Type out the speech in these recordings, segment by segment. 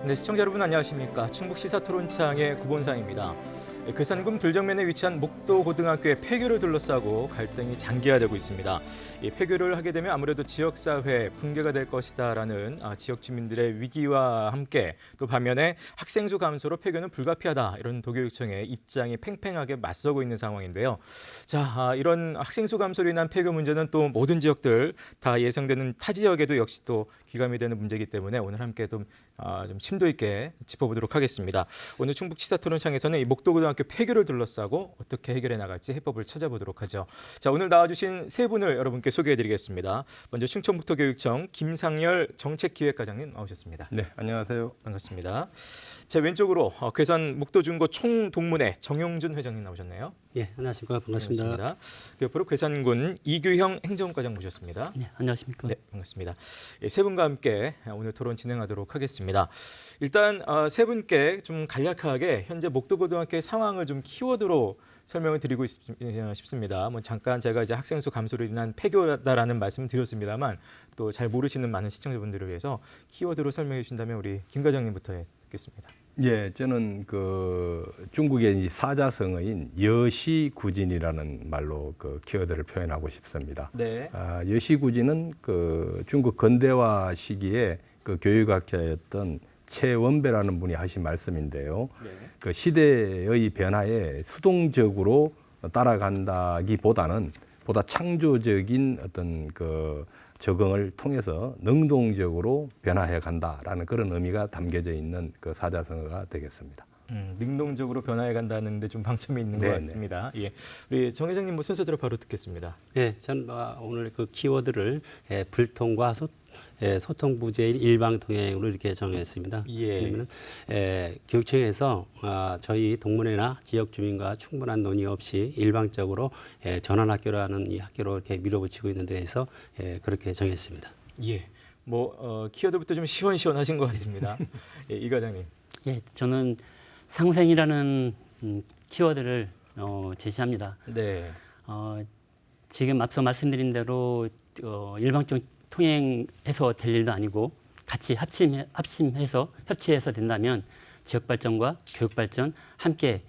네, 시청자 여러분 안녕하십니까. 충북 시사토론창의 구본상입니다. 괴산군 불정면에 위치한 목도고등학교의 폐교를 둘러싸고 갈등이 장기화되고 있습니다. 이 폐교를 하게 되면 아무래도 지역사회 붕괴가 될 것이다라는 지역 주민들의 위기와 함께 또 반면에 학생 수 감소로 폐교는 불가피하다 이런 도교육청의 입장이 팽팽하게 맞서고 있는 상황인데요. 자, 이런 학생 수 감소로 인한 폐교 문제는 또 모든 지역들 다 예상되는 타 지역에도 역시 또 귀감이 되는 문제이기 때문에 오늘 함께 좀 심도 있게 짚어보도록 하겠습니다. 오늘 충북 시사토론창에서는 이 목도고등학교 폐교를 둘러싸고 어떻게 해결해 나갈지 해법을 찾아보도록 하죠. 자, 오늘 나와주신 세 분을 여러분께 소개해드리겠습니다. 먼저 충청북도교육청 김상열 정책기획과장님 나오셨습니다. 네, 안녕하세요. 반갑습니다. 제 왼쪽으로 괴산 목도중고 총동문회 정용준 회장님 나오셨네요. 예, 안녕하십니까. 반갑습니다. 그 옆으로 괴산군 이규형 행정과장 모셨습니다. 네, 안녕하십니까. 네, 반갑습니다. 세 분과 함께 오늘 토론 진행하도록 하겠습니다. 일단 세 분께 좀 간략하게 현재 목도고등학교의 상황을 좀 키워드로 설명을 드리고 싶습니다. 뭐 잠깐 제가 이제 학생 수 감소로 인한 폐교다라는 말씀을 드렸습니다만 또 잘 모르시는 많은 시청자분들을 위해서 키워드로 설명해 주신다면 우리 김 과장님부터 듣겠습니다. 예, 저는 그 중국의 이 사자성어인 여시구진이라는 말로 그 키워드를 표현하고 싶습니다. 네. 여시구진은 그 중국 근대화 시기에 그 교육학자였던 최원배라는 분이 하신 말씀인데요. 네. 그 시대의 변화에 수동적으로 따라간다기보다는 보다 창조적인 어떤 그 적응을 통해서 능동적으로 변화해 간다라는 그런 의미가 담겨져 있는 그 사자성어가 되겠습니다. 능동적으로 변화해 간다는데 좀 방점이 있는 것 같습니다. 예, 우리 정 회장님 순서대로 바로 듣겠습니다. 예, 전 오늘 그 키워드를 불통과 소통 부재인 일방통행으로 이렇게 정했습니다. 예. 그러면 교육청에서 저희 동문회나 지역 주민과 충분한 논의 없이 일방적으로 전환학교라는 이 학교로 이렇게 밀어붙이고 있는 데에서 그렇게 정했습니다. 예, 뭐 키워드부터 좀 시원시원하신 것 같습니다. 예, 이 과장님. 예, 저는 상생이라는 키워드를 제시합니다. 네. 지금 앞서 말씀드린 대로 일방적 통행해서 될 일도 아니고 같이 합심해서 협치해서 된다면 지역 발전과 교육 발전 함께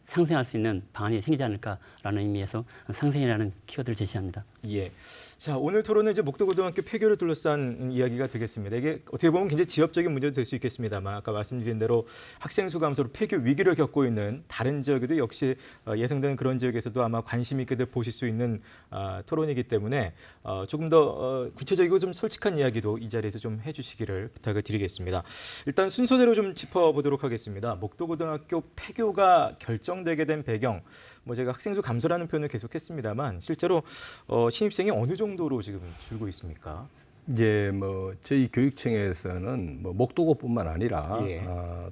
상생할 수 있는 방안이 생기지 않을까라는 의미에서 상생이라는 키워드를 제시합니다. 예. 자, 오늘 토론은 이제 목도고등학교 폐교를 둘러싼 이야기가 되겠습니다. 이게 어떻게 보면 굉장히 지역적인 문제도 될 수 있겠습니다만 아까 말씀드린 대로 학생 수 감소로 폐교 위기를 겪고 있는 다른 지역에도 역시 예상되는 그런 지역에서도 아마 관심 있게들 보실 수 있는 토론이기 때문에 조금 더 구체적이고 좀 솔직한 이야기도 이 자리에서 좀 해주시기를 부탁을 드리겠습니다. 일단 순서대로 좀 짚어보도록 하겠습니다. 목도고등학교 폐교가 결정되게 된 배경, 뭐 제가 학생 수 감소라는 표현을 계속했습니다만 실제로 신입생이 어느 정도로 지금 줄고 있습니까? 이제 뭐 저희 교육청에서는 뭐 목도고뿐만 아니라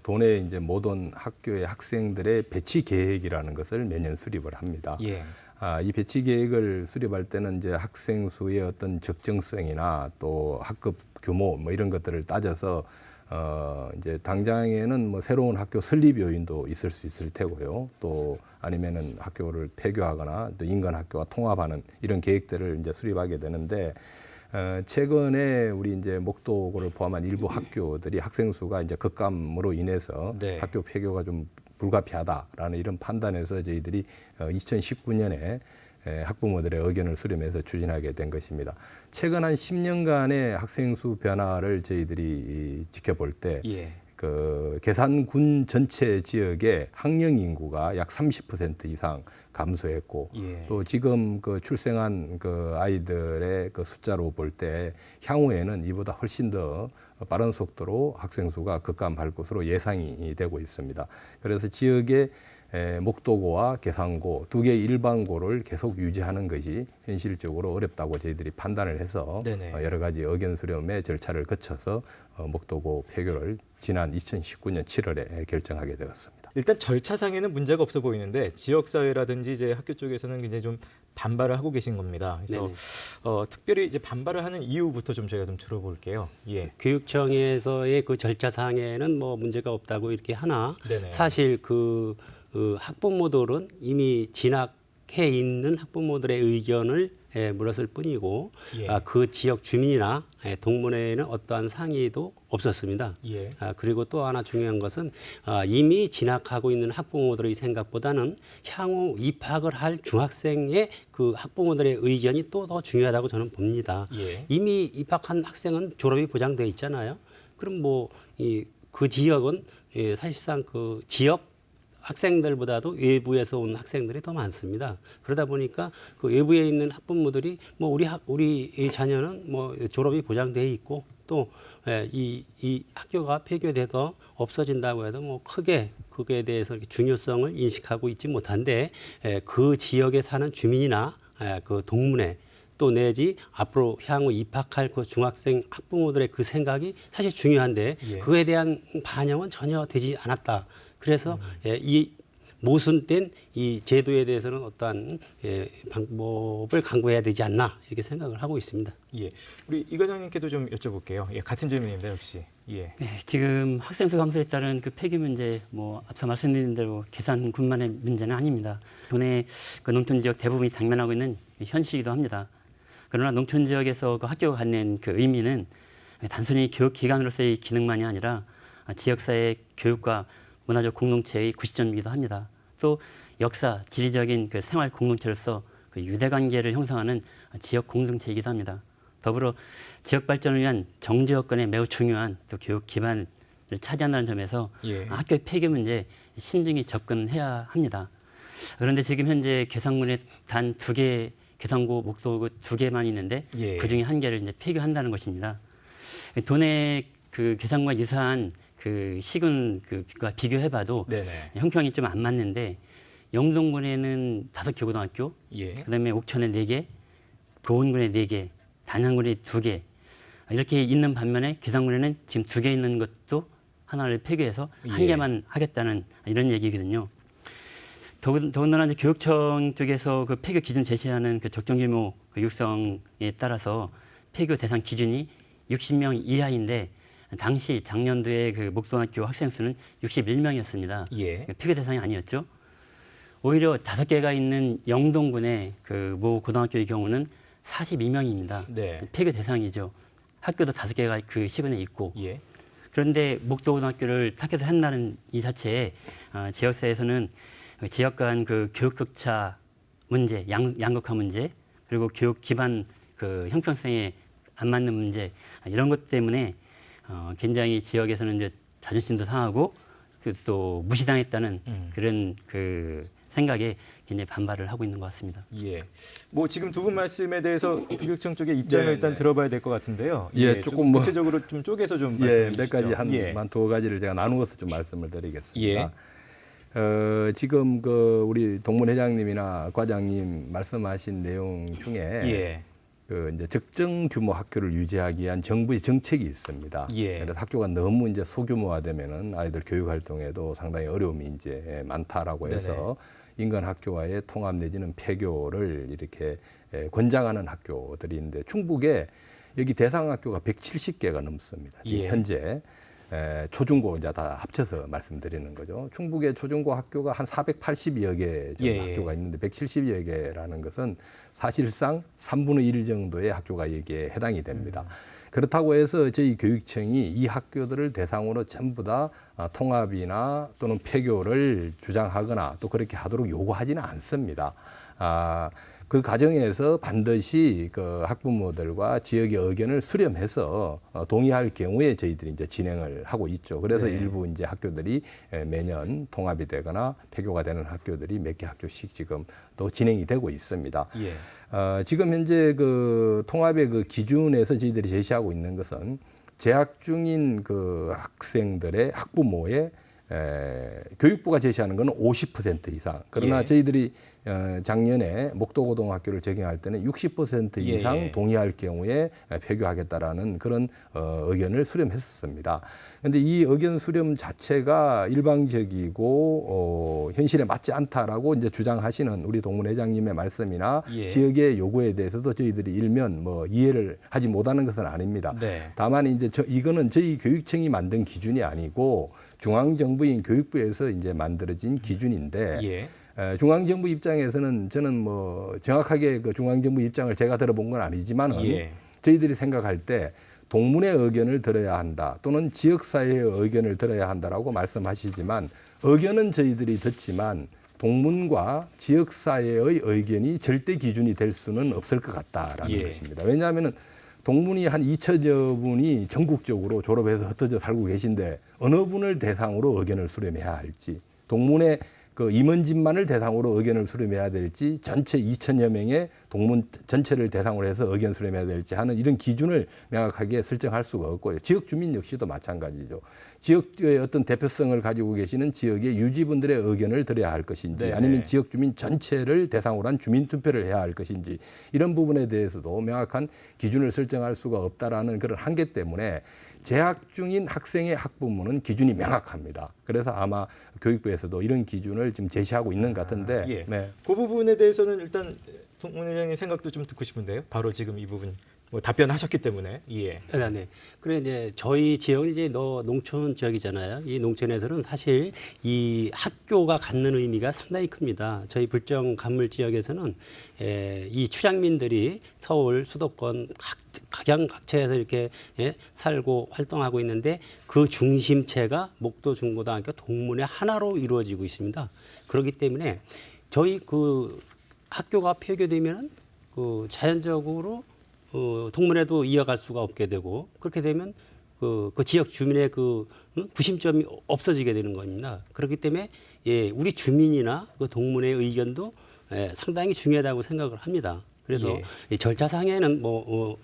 도내 이제 모든 학교의 학생들의 배치 계획이라는 것을 매년 수립을 합니다. 예. 이 배치 계획을 수립할 때는 이제 학생 수의 어떤 적정성이나 또 학급 규모 뭐 이런 것들을 따져서 이제 당장에는 뭐 새로운 학교 설립 요인도 있을 수 있을 테고요. 또 아니면은 학교를 폐교하거나 또 인근 학교와 통합하는 이런 계획들을 이제 수립하게 되는데 최근에 우리 이제 목도고를 포함한 일부 학교들이 학생 수가 이제 급감으로 인해서 학교 폐교가 좀 불가피하다라는 이런 판단에서 저희들이 2019년에 학부모들의 의견을 수렴해서 추진하게 된 것입니다. 최근 한 10년간의 학생 수 변화를 저희들이 지켜볼 때 그 괴산군 전체 지역의 학령 인구가 약 30% 이상 감소했고 또 지금 그 출생한 그 아이들의 그 숫자로 볼 때 향후에는 이보다 훨씬 더 빠른 속도로 학생 수가 급감할 것으로 예상이 되고 있습니다. 그래서 지역의 목도고와 괴산고 두 개의 일반고를 계속 유지하는 것이 현실적으로 어렵다고 저희들이 판단을 해서 여러 가지 의견 수렴의 절차를 거쳐서 목도고 폐교를 지난 2019년 7월에 결정하게 되었습니다. 일단 절차상에는 문제가 없어 보이는데 지역사회라든지 이제 학교 쪽에서는 굉장히 좀 반발을 하고 계신 겁니다. 그래서 특별히 이제 반발을 하는 이유부터 좀 저희가 좀 들어볼게요. 예. 교육청에서의 그 절차상에는 뭐 문제가 없다고 이렇게 하나 사실 그 학부모들은 이미 진학 지역에 있는 학부모들의 의견을 물었을 뿐이고 예. 그 지역 주민이나 동문회에는 어떠한 상의도 없었습니다. 예. 그리고 또 하나 중요한 것은 이미 진학하고 있는 학부모들의 생각보다는 향후 입학을 할 중학생의 그 학부모들의 의견이 또 더 중요하다고 저는 봅니다. 예. 이미 입학한 학생은 졸업이 보장되어 있잖아요. 그럼 뭐 그 지역은 사실상 그 지역 학생들보다도 외부에서 온 학생들이 더 많습니다. 그러다 보니까 그 외부에 있는 학부모들이 뭐 우리 자녀는 뭐 졸업이 보장돼 있고 또 이 학교가 폐교돼서 없어진다고 해도 뭐 크게 그거에 대해서 이렇게 중요성을 인식하고 있지 못한데 그 지역에 사는 주민이나 그 동문회 또 내지 앞으로 향후 입학할 그 중학생 학부모들의 그 생각이 사실 중요한데 예. 그에 대한 반영은 전혀 되지 않았다. 그래서 이 모순된 이 제도에 대해서는 어떠한 방법을 강구해야 되지 않나 이렇게 생각을 하고 있습니다. 예. 우리 이 과장님께도 좀 여쭤볼게요. 예, 같은 질문입니다, 역시. 예. 네, 지금 학생 수 감소에 따른 그 폐기 문제, 뭐 앞서 말씀드린 대로 계산군만의 문제는 아닙니다. 도내 그 농촌 지역 대부분이 당면하고 있는 현실이기도 합니다. 그러나 농촌 지역에서 그 학교가 갖는 그 의미는 단순히 교육 기관으로서의 기능만이 아니라 지역사회 교육과 문화적 공동체의 구시점이기도 합니다. 또 역사, 지리적인 그 생활 공동체로서 그 유대관계를 형성하는 지역 공동체이기도 합니다. 더불어 지역 발전을 위한 정지 여건에 매우 중요한 또 교육 기반을 차지한다는 점에서 예. 학교 폐기 문제 신중히 접근해야 합니다. 그런데 지금 현재 계산군에 단 2개, 계산고, 목도구 2개만 있는데 예. 그 중에 1개를 이제 폐교한다는 것입니다. 도내 그 계산과 유사한 그 시군 그과 비교해봐도 네네. 형평이 좀 안 맞는데 영동군에는 5개 고등학교, 예. 그다음에 옥천에 4개, 보은군에 4개, 단양군에 2개 이렇게 있는 반면에 계산군에는 지금 2개 있는 것도 하나를 폐교해서 예. 1개만 하겠다는 이런 얘기거든요. 더군다나 이제 교육청 쪽에서 그 폐교 기준 제시하는 그 적정 규모 그 육성에 따라서 폐교 대상 기준이 60명 이하인데 당시 작년도에 그 목동학교 학생 수는 61명이었습니다. 예. 폐교 대상이 아니었죠. 오히려 5개가 있는 영동군의 그 모 고등학교의 경우는 42명입니다. 네. 폐교 대상이죠. 학교도 5개가 그 시군에 있고. 예. 그런데 목도고등학교를 타겟을 한다는 이 자체에 지역사회에서는 그 지역 간 그 교육 격차 문제, 양극화 문제, 그리고 교육 기반 그 형평성에 안 맞는 문제 이런 것 때문에 굉장히 지역에서는 이제 자존심도 상하고 또 무시당했다는 그런 그 생각에 굉장히 반발을 하고 있는 것 같습니다. 예. 뭐 지금 두 분 말씀에 대해서 교육청 쪽의 입장을 일단 들어봐야 될 것 같은데요. 예, 좀 조금 뭐- 구체적으로 좀 쪼개서 좀 예, 말씀해 몇 가지 주시죠. 한 예. 두어 가지를 제가 나누어서 좀 말씀을 드리겠습니다. 예. 지금 그 우리 동문 회장님이나 과장님 말씀하신 내용 중에 예. 그 이제 적정 규모 학교를 유지하기 위한 정부의 정책이 있습니다. 예. 그래서 학교가 너무 이제 소규모화되면은 아이들 교육 활동에도 상당히 어려움이 이제 많다라고 해서 인근 학교와의 통합 내지는 폐교를 이렇게 권장하는 학교들인데 충북에 여기 대상 학교가 170개가 넘습니다. 지금 예. 현재 초중고 이제 다 합쳐서 말씀드리는 거죠. 충북의 초중고 학교가 한 480여 개 정도 예. 학교가 있는데 170여 개라는 것은 사실상 3분의 1 정도의 학교가 여기에 해당이 됩니다. 그렇다고 해서 저희 교육청이 이 학교들을 대상으로 전부 다 통합이나 또는 폐교를 주장하거나 또 그렇게 하도록 요구하지는 않습니다. 그 과정에서 반드시 그 학부모들과 지역의 의견을 수렴해서 동의할 경우에 저희들이 이제 진행을 하고 있죠. 그래서 일부 이제 학교들이 매년 통합이 되거나 폐교가 되는 학교들이 몇 개 학교씩 지금 또 진행이 되고 있습니다. 예. 지금 현재 그 통합의 그 기준에서 저희들이 제시하고 있는 것은 재학 중인 그 학생들의 학부모의 교육부가 제시하는 것은 50% 이상. 그러나 예. 저희들이 작년에 목도고등학교를 적용할 때는 60% 이상 예. 동의할 경우에 폐교하겠다라는 그런 의견을 수렴했었습니다. 그런데 이 의견 수렴 자체가 일방적이고 현실에 맞지 않다라고 이제 주장하시는 우리 동문 회장님의 말씀이나 예. 지역의 요구에 대해서도 저희들이 일면 뭐 이해를 하지 못하는 것은 아닙니다. 네. 다만 이제 이거는 저희 교육청이 만든 기준이 아니고 중앙정부인 교육부에서 이제 만들어진 기준인데 예. 중앙정부 입장에서는 저는 뭐 정확하게 그 중앙정부 입장을 제가 들어본 건 아니지만은 예. 저희들이 생각할 때 동문의 의견을 들어야 한다 또는 지역사회의 의견을 들어야 한다라고 말씀하시지만 의견은 저희들이 듣지만 동문과 지역사회의 의견이 절대 기준이 될 수는 없을 것 같다라는 예. 것입니다. 왜냐하면은 동문이 한 2천여 분이 전국적으로 졸업해서 흩어져 살고 계신데 어느 분을 대상으로 의견을 수렴해야 할지 동문의 그 임원진만을 대상으로 의견을 수렴해야 될지 전체 2천여 명의 동문 전체를 대상으로 해서 의견 수렴해야 될지 하는 이런 기준을 명확하게 설정할 수가 없고요. 지역 주민 역시도 마찬가지죠. 지역의 어떤 대표성을 가지고 계시는 지역의 유지분들의 의견을 들어야 할 것인지 네네. 아니면 지역 주민 전체를 대상으로 한 주민 투표를 해야 할 것인지 이런 부분에 대해서도 명확한 기준을 설정할 수가 없다라는 그런 한계 때문에 재학 중인 학생의 학부모는 기준이 명확합니다. 그래서 아마 교육부에서도 이런 기준을 지금 제시하고 있는 것 같은데 예. 네. 그 부분에 대해서는 일단 동문 회장님 생각도 좀 듣고 싶은데요. 바로 지금 이 부분 뭐 답변하셨기 때문에 예. 네. 그래 이제 저희 지역은 이제 농촌 지역이잖아요. 이 농촌에서는 사실 이 학교가 갖는 의미가 상당히 큽니다. 저희 불정 간물 지역에서는 이 출향민들이 서울 수도권 각양각처에서 이렇게 살고 활동하고 있는데 그 중심체가 목도 중고등학교 동문회 하나로 이루어지고 있습니다. 그렇기 때문에 저희 그 학교가 폐교되면 그 자연적으로 동문회도 이어갈 수가 없게 되고 그렇게 되면 그 지역 주민의 그 구심점이 없어지게 되는 겁니다. 그렇기 때문에 우리 주민이나 그 동문회의 의견도 상당히 중요하다고 생각을 합니다. 그래서 이 절차상에는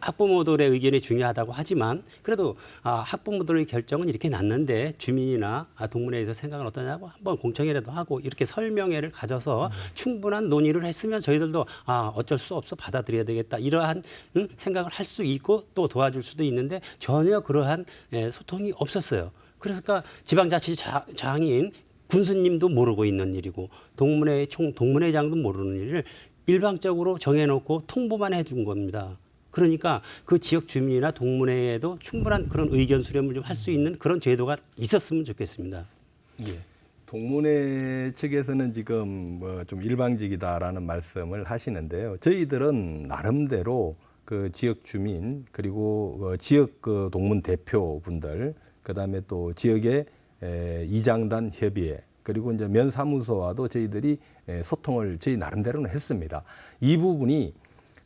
학부모들의 의견이 중요하다고 하지만 그래도 학부모들의 결정은 이렇게 났는데 주민이나 동문회에서 생각은 어떠냐고 한번 공청회라도 하고 이렇게 설명회를 가져서 충분한 논의를 했으면 저희들도 어쩔 수 없어 받아들여야 되겠다 이러한 생각을 할 수 있고 또 도와줄 수도 있는데 전혀 그러한 소통이 없었어요. 그러니까 지방자치장인 군수님도 모르고 있는 일이고 동문회장도 모르는 일을 일방적으로 정해놓고 통보만 해준 겁니다. 그러니까 그 지역 주민이나 동문회에도 충분한 그런 의견 수렴을 좀 할 수 있는 그런 제도가 있었으면 좋겠습니다. 예. 동문회 측에서는 지금 뭐 좀 일방적이다라는 말씀을 하시는데요. 저희들은 나름대로 그 지역 주민 그리고 그 지역 그 동문 대표분들 그다음에 또 지역의 이장단 협의회 그리고 이제 면사무소와도 저희들이 소통을 저희 나름대로는 했습니다. 이 부분이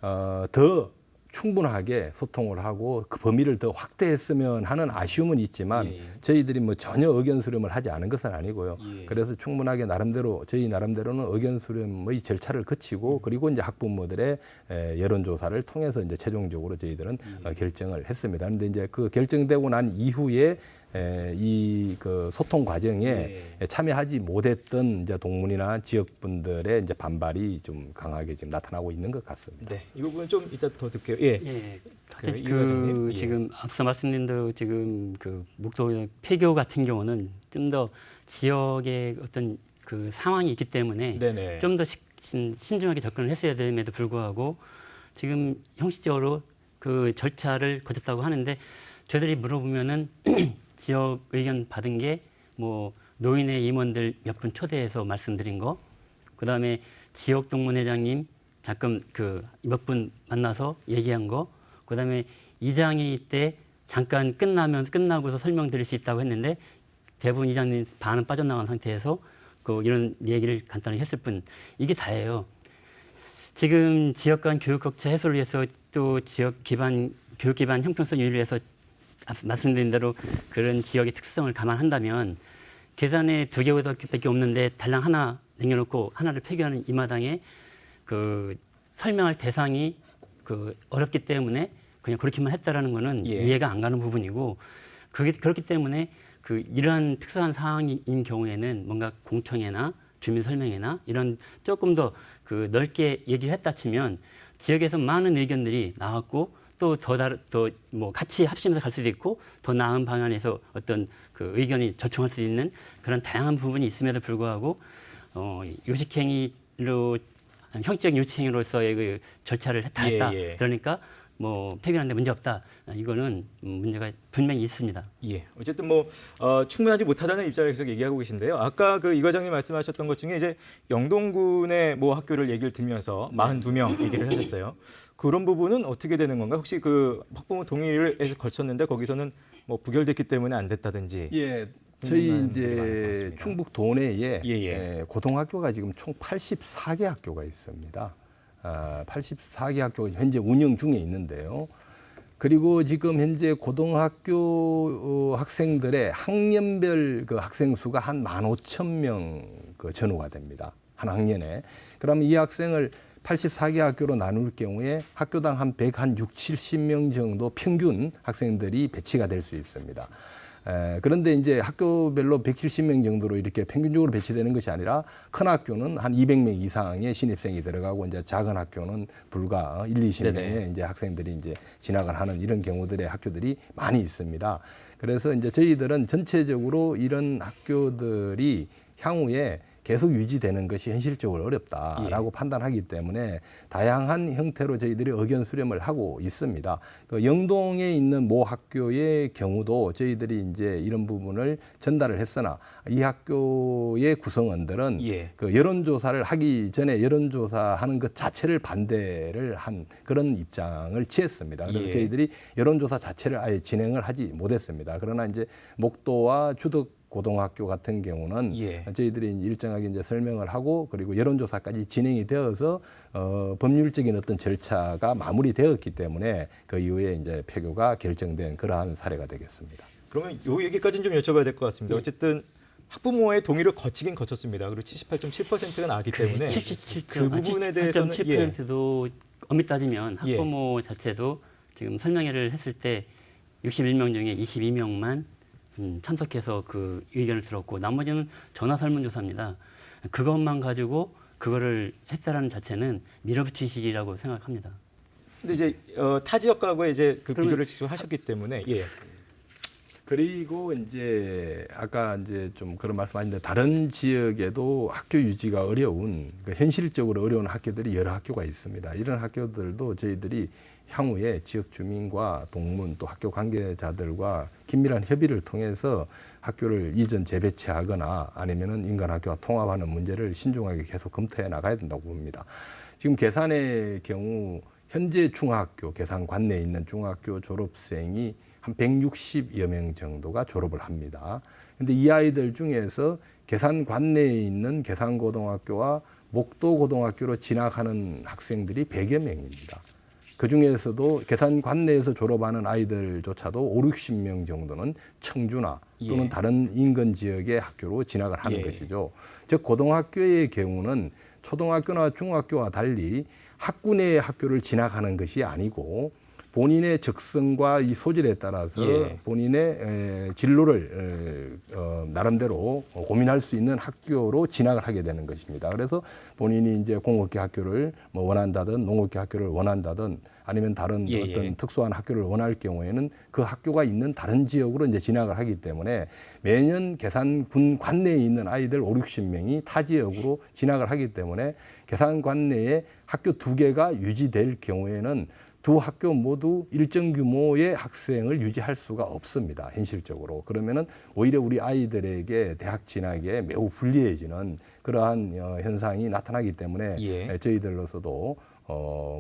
더 충분하게 소통을 하고 그 범위를 더 확대했으면 하는 아쉬움은 있지만 저희들이 뭐 전혀 의견 수렴을 하지 않은 것은 아니고요. 그래서 충분하게 나름대로 저희 나름대로는 의견 수렴의 절차를 거치고 그리고 이제 학부모들의 여론조사를 통해서 이제 최종적으로 저희들은 결정을 했습니다. 그런데 이제 그 결정되고 난 이후에 이 그 소통 과정에 참여하지 못했던 이제 동문이나 지역분들의 이제 반발이 좀 강하게 지금 나타나고 있는 것 같습니다. 네. 이 부분 좀 이따 더 듣게요. 예. 이 과장님. 예. 지금 앞서 말씀드린 대로 지금 그 목도 폐교 같은 경우는 좀 더 지역의 어떤 그 상황이 있기 때문에 네네. 좀 더 신중하게 접근을 했어야 됨에도 불구하고 지금 형식적으로 그 절차를 거쳤다고 하는데 저희들이 물어보면은 지역 의견 받은 게 뭐 노인회 임원들 몇 분 초대해서 말씀드린 거, 그다음에 지역 동문회장님 잠깐 그 몇 분 만나서 얘기한 거, 그다음에 이장이 때 잠깐 끝나고서 설명드릴 수 있다고 했는데 대부분 이장님 반은 빠져나간 상태에서 그 이런 얘기를 간단히 했을 뿐 이게 다예요. 지금 지역 간 교육 격차 해소를 위해서 또 지역 기반 교육 기반 형평성 유지를 위해서 말씀드린 대로 그런 지역의 특성을 감안한다면 계산에 2개 고등학교밖에 없는데 달랑 하나 남겨놓고 하나를 폐교하는 이 마당에 그 설명할 대상이 그 어렵기 때문에 그냥 그렇게만 했다라는 거는 이해가 안 가는 부분이고 그렇기 때문에 그 이러한 특수한 상황인 경우에는 뭔가 공청회나 주민 설명회나 이런 조금 더 그 넓게 얘기를 했다 치면 지역에서 많은 의견들이 나왔고 또 뭐 같이 합심해서 갈 수도 있고 더 나은 방안에서 어떤 그 의견이 절충할 수 있는 그런 다양한 부분이 있음에도 불구하고 요식행위로 형식적인 요식행위로서의 그 절차를 다 했다. 그러니까 뭐 폐교하는데 문제 없다. 이거는 문제가 분명히 있습니다. 예. 어쨌든 뭐 충분하지 못하다는 입장을 계속 얘기하고 계신데요. 아까 그 이 과장님 말씀하셨던 것 중에 이제 영동군의 모 학교를 얘기를 들면서 42명 얘기를 하셨어요. 그런 부분은 어떻게 되는 건가? 혹시 그 학부모 동의를 해서 거쳤는데 거기서는 뭐 부결됐기 때문에 안 됐다든지. 예. 저희 궁금한 부분이 많은 것 이제 같습니다. 충북 도내에 예. 고등학교가 지금 총 84개 학교가 있습니다. 84개 학교가 현재 운영 중에 있는데요. 그리고 지금 현재 고등학교 학생들의 학년별 그 학생 수가 한 15,000명 그 전후가 됩니다. 한 학년에. 그러면 이 학생을 84개 학교로 나눌 경우에 학교당 한 106, 70명 정도 평균 학생들이 배치가 될 수 있습니다. 그런데 이제 학교별로 170명 정도로 이렇게 평균적으로 배치되는 것이 아니라 큰 학교는 한 200명 이상의 신입생이 들어가고 이제 작은 학교는 불과 1, 20명의 네네. 이제 학생들이 이제 진학을 하는 이런 경우들의 학교들이 많이 있습니다. 그래서 이제 저희들은 전체적으로 이런 학교들이 향후에 계속 유지되는 것이 현실적으로 어렵다라고 판단하기 때문에 다양한 형태로 저희들이 의견 수렴을 하고 있습니다. 그 영동에 있는 모 학교의 경우도 저희들이 이제 이런 부분을 전달을 했으나 이 학교의 구성원들은 예. 그 여론조사를 하기 전에 여론조사하는 것 자체를 반대를 한 그런 입장을 취했습니다. 그래서 예. 저희들이 여론조사 자체를 아예 진행을 하지 못했습니다. 그러나 이제 목도와 주덕 고등학교 같은 경우는 예. 저희들이 일정하게 이제 설명을 하고 그리고 여론조사까지 진행이 되어서 법률적인 어떤 절차가 마무리되었기 때문에 그 이후에 이제 폐교가 결정된 그러한 사례가 되겠습니다. 그러면 요 얘기까지는 좀 여쭤봐야 될 것 같습니다. 어쨌든 학부모의 동의를 거치긴 거쳤습니다. 그리고 78.7%가 나왔기 때문에 77. 그 부분에 대해서는 7%도 엄밀히 따지면 예. 학부모 자체도 지금 설명회를 했을 때 61명 중에 22명만 참석해서 그 의견을 들었고 나머지는 전화 설문조사입니다. 그것만 가지고 그거를 했다라는 자체는 밀어붙이시기라고 생각합니다. 근데 이제 타 지역과의 이제 그 그러면- 비교를 직접 하셨기 때문에 예. 그리고 이제 아까 이제 좀 그런 말씀하셨는데 다른 지역에도 학교 유지가 어려운 현실적으로 어려운 학교들이 여러 학교가 있습니다. 이런 학교들도 저희들이 향후에 지역 주민과 동문 또 학교 관계자들과 긴밀한 협의를 통해서 학교를 이전 재배치하거나 아니면은 인간학교와 통합하는 문제를 신중하게 계속 검토해 나가야 된다고 봅니다. 지금 계산의 경우 현재 중학교 계산 관내에 있는 중학교 졸업생이 한 160여 명 정도가 졸업을 합니다. 근데 이 아이들 중에서 계산 관내에 있는 계산고등학교와 목도고등학교로 진학하는 학생들이 100여 명입니다. 그 중에서도 계산 관내에서 졸업하는 아이들조차도 5, 60명 정도는 청주나 또는 예. 다른 인근 지역의 학교로 진학을 하는 예. 것이죠. 즉 고등학교의 경우는 초등학교나 중학교와 달리 학구 내의 학교를 진학하는 것이 아니고 본인의 적성과 이 소질에 따라서 예. 본인의 진로를 나름대로 고민할 수 있는 학교로 진학을 하게 되는 것입니다. 그래서 본인이 이제 공업계 학교를 뭐 원한다든 농업계 학교를 원한다든 아니면 다른 예, 어떤 예. 특수한 학교를 원할 경우에는 그 학교가 있는 다른 지역으로 이제 진학을 하기 때문에 매년 계산군 관내에 있는 아이들 5, 60명이 타 지역으로 진학을 하기 때문에 계산 관내에 학교 2개가 유지될 경우에는 두 학교 모두 일정 규모의 학생을 유지할 수가 없습니다. 현실적으로. 그러면은 오히려 우리 아이들에게 대학 진학에 매우 불리해지는 그러한 현상이 나타나기 때문에 예. 저희들로서도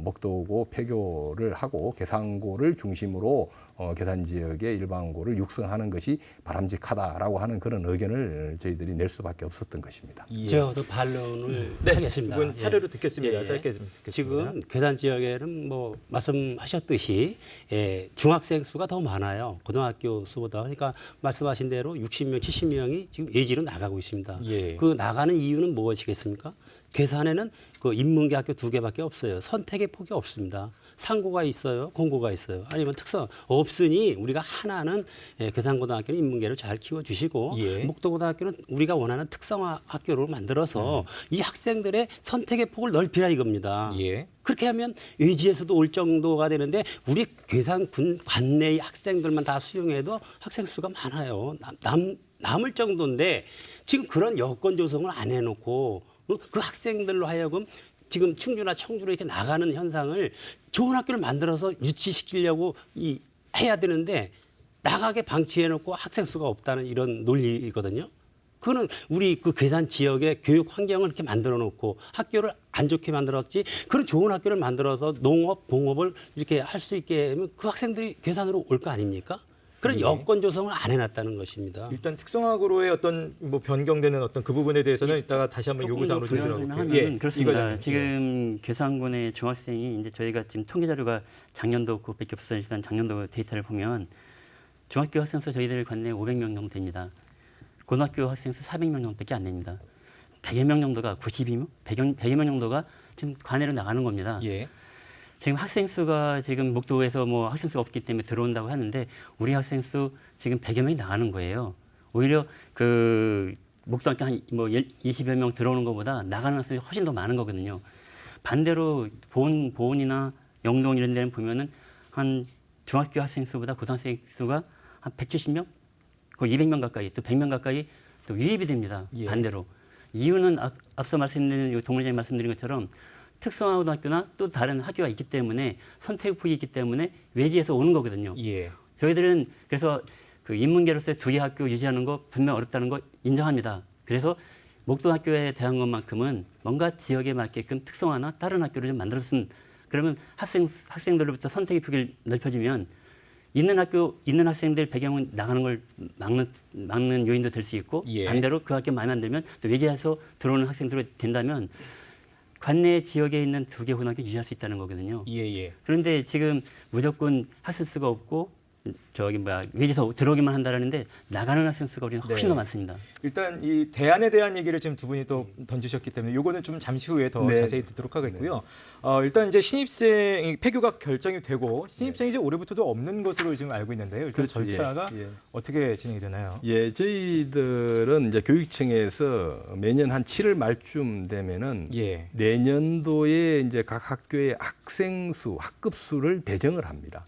목도고 폐교를 하고 계산고를 중심으로 계산 지역의 일반고를 육성하는 것이 바람직하다라고 하는 그런 의견을 저희들이 낼 수밖에 없었던 것입니다. 예. 저도 반론을 네, 하겠습니다. 이번 차례로 듣겠습니다. 예. 짧게 좀 듣겠습니다. 지금 계산 지역에는 뭐 말씀하셨듯이 중학생 수가 더 많아요. 고등학교 수보다. 그러니까 말씀하신 대로 60명, 70명이 지금 예지로 나가고 있습니다. 예. 그 나가는 이유는 무엇이겠습니까? 계산에는 그 인문계 학교 2개밖에 없어요. 선택의 폭이 없습니다. 상고가 있어요, 공고가 있어요. 아니면 특성 없으니 우리가 하나는 계산고등학교는 인문계를 잘 키워주시고 예. 목도고등학교는 우리가 원하는 특성화 학교를 만들어서 이 학생들의 선택의 폭을 넓히라 이겁니다. 예. 그렇게 하면 외지에서도 올 정도가 되는데 우리 계산군 관내의 학생들만 다 수용해도 학생 수가 많아요. 남을 정도인데 지금 그런 여건 조성을 안 해놓고 그 학생들로 하여금 지금 충주나 청주로 이렇게 나가는 현상을 좋은 학교를 만들어서 유치시키려고 해야 되는데 나가게 방치해놓고 학생 수가 없다는 이런 논리거든요. 그거는 우리 그 괴산 지역의 교육 환경을 이렇게 만들어 놓고 학교를 안 좋게 만들었지 그런 좋은 학교를 만들어서 농업, 공업을 이렇게 할 수 있게 하면 그 학생들이 괴산으로 올 거 아닙니까? 그런 여건 조성을 안 해놨다는 것입니다. 일단 특성화고로의 어떤 뭐 변경되는 어떤 그 부분에 대해서는 이따가 다시 한번 요구사항으로 좀 들어볼게요. 하면 그렇습니다. 이과장님. 지금 괴산군의 중학생이 이제 저희가 지금 통계 자료가 작년도 그밖에 없어요. 일단 작년도 데이터를 보면 중학교 학생 수 저희들 관내 500명 정도 됩니다. 고등학교 학생 수 400명 정도밖에 안 됩니다. 100여 명 정도가 92명, 100여 명 정도가 지금 관내로 나가는 겁니다. 예. 지금 학생 수가 지금 목도에서 뭐 학생 수가 없기 때문에 들어온다고 하는데 우리 학생 수 지금 100여 명이 나가는 거예요. 오히려 그 목도학교 한 뭐 20여 명 들어오는 것보다 나가는 학생이 훨씬 더 많은 거거든요. 반대로 보은이나 영동 이런 데는 보면은 한 중학교 학생 수보다 고등학생 수가 한 170명, 거의 200명 가까이, 또 100명 가까이 또 유입이 됩니다. 예. 반대로. 이유는 앞서 말씀드린 동물장님 말씀드린 것처럼 특성화고등학교나 또 다른 학교가 있기 때문에 선택폭이 있기 때문에 외지에서 오는 거거든요. 예. 저희들은 그래서 그 인문계로서의 두 개 학교 유지하는 거 분명 어렵다는 거 인정합니다. 그래서 목동학교에 대한 것만큼은 뭔가 지역에 맞게끔 특성화나 다른 학교를 좀 만들었으면 그러면 학생들로부터 선택의 폭을 넓혀주면 있는 학생들 배경은 나가는 걸 막는 요인도 될 수 있고 예. 반대로 그 학교 마음에 안 들면 또 외지에서 들어오는 학생들이 된다면 관내 지역에 있는 두 개 고등학교 유지할 수 있다는 거거든요. 예. 그런데 지금 무조건 학생 수가 없고 외지에서 들어오기만 한다라는데 나가는 학생 수가 우리는 훨씬 네. 더 많습니다. 일단 이 대안에 대한 얘기를 지금 두 분이 또 던지셨기 때문에 요거는 좀 잠시 후에 더 네. 자세히 듣도록 하겠고요. 일단 이제 신입생 폐교가 결정이 되고 신입생이 이제 올해부터도 없는 것으로 지금 알고 있는데요. 일단 그렇죠. 절차가 예. 어떻게 진행이 되나요? 예, 저희들은 이제 교육청에서 매년 한 7월 말쯤 되면은 예. 내년도에 이제 각 학교의 학생 수, 학급 수를 배정을 합니다.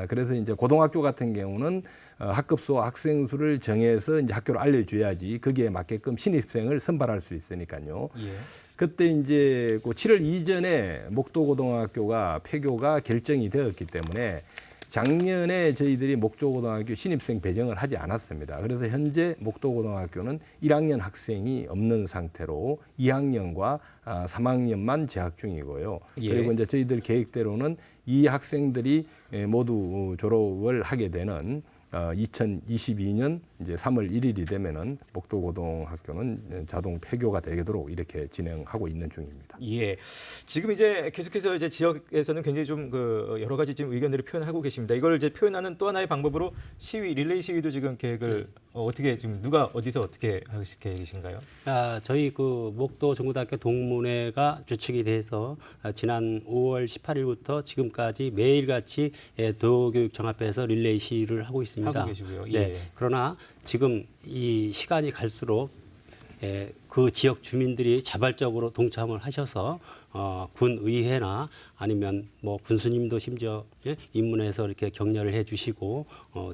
그래서 이제 고등학교 같은 경우는 학급 수와 학생 수를 정해서 이제 학교로 알려줘야지 거기에 맞게끔 신입생을 선발할 수 있으니까요. 예. 그때 이제 그 7월 이전에 목도고등학교가 폐교가 결정이 되었기 때문에 작년에 저희들이 목도고등학교 신입생 배정을 하지 않았습니다. 그래서 현재 목도고등학교는 1학년 학생이 없는 상태로 2학년과 3학년만 재학 중이고요. 예. 그리고 이제 저희들 계획대로는 이 학생들이 모두 졸업을 하게 되는 2022년 이제 3월 1일이 되면은 목도고등학교는 자동 폐교가 되도록 이렇게 진행하고 있는 중입니다. 예. 지금 이제 계속해서 이제 지역에서는 굉장히 좀 그 여러 가지 지금 의견들을 표현하고 계십니다. 이걸 이제 표현하는 또 하나의 방법으로 시위, 릴레이 시위도 지금 계획을 어떻게 지금 누가 어디서 어떻게 하실 계획이신가요? 저희 그 목도 전국대학교 동문회가 주축이 돼서 지난 5월 18일부터 지금까지 매일같이 도교육청 앞에서 릴레이 시위를 하고 있습니다. 하고 계시고요. 예. 네. 그러나 지금 이 시간이 갈수록 그 지역 주민들이 자발적으로 동참을 하셔서 군의회나 아니면 뭐 군수님도 심지어 입문해서 이렇게 격려를 해주시고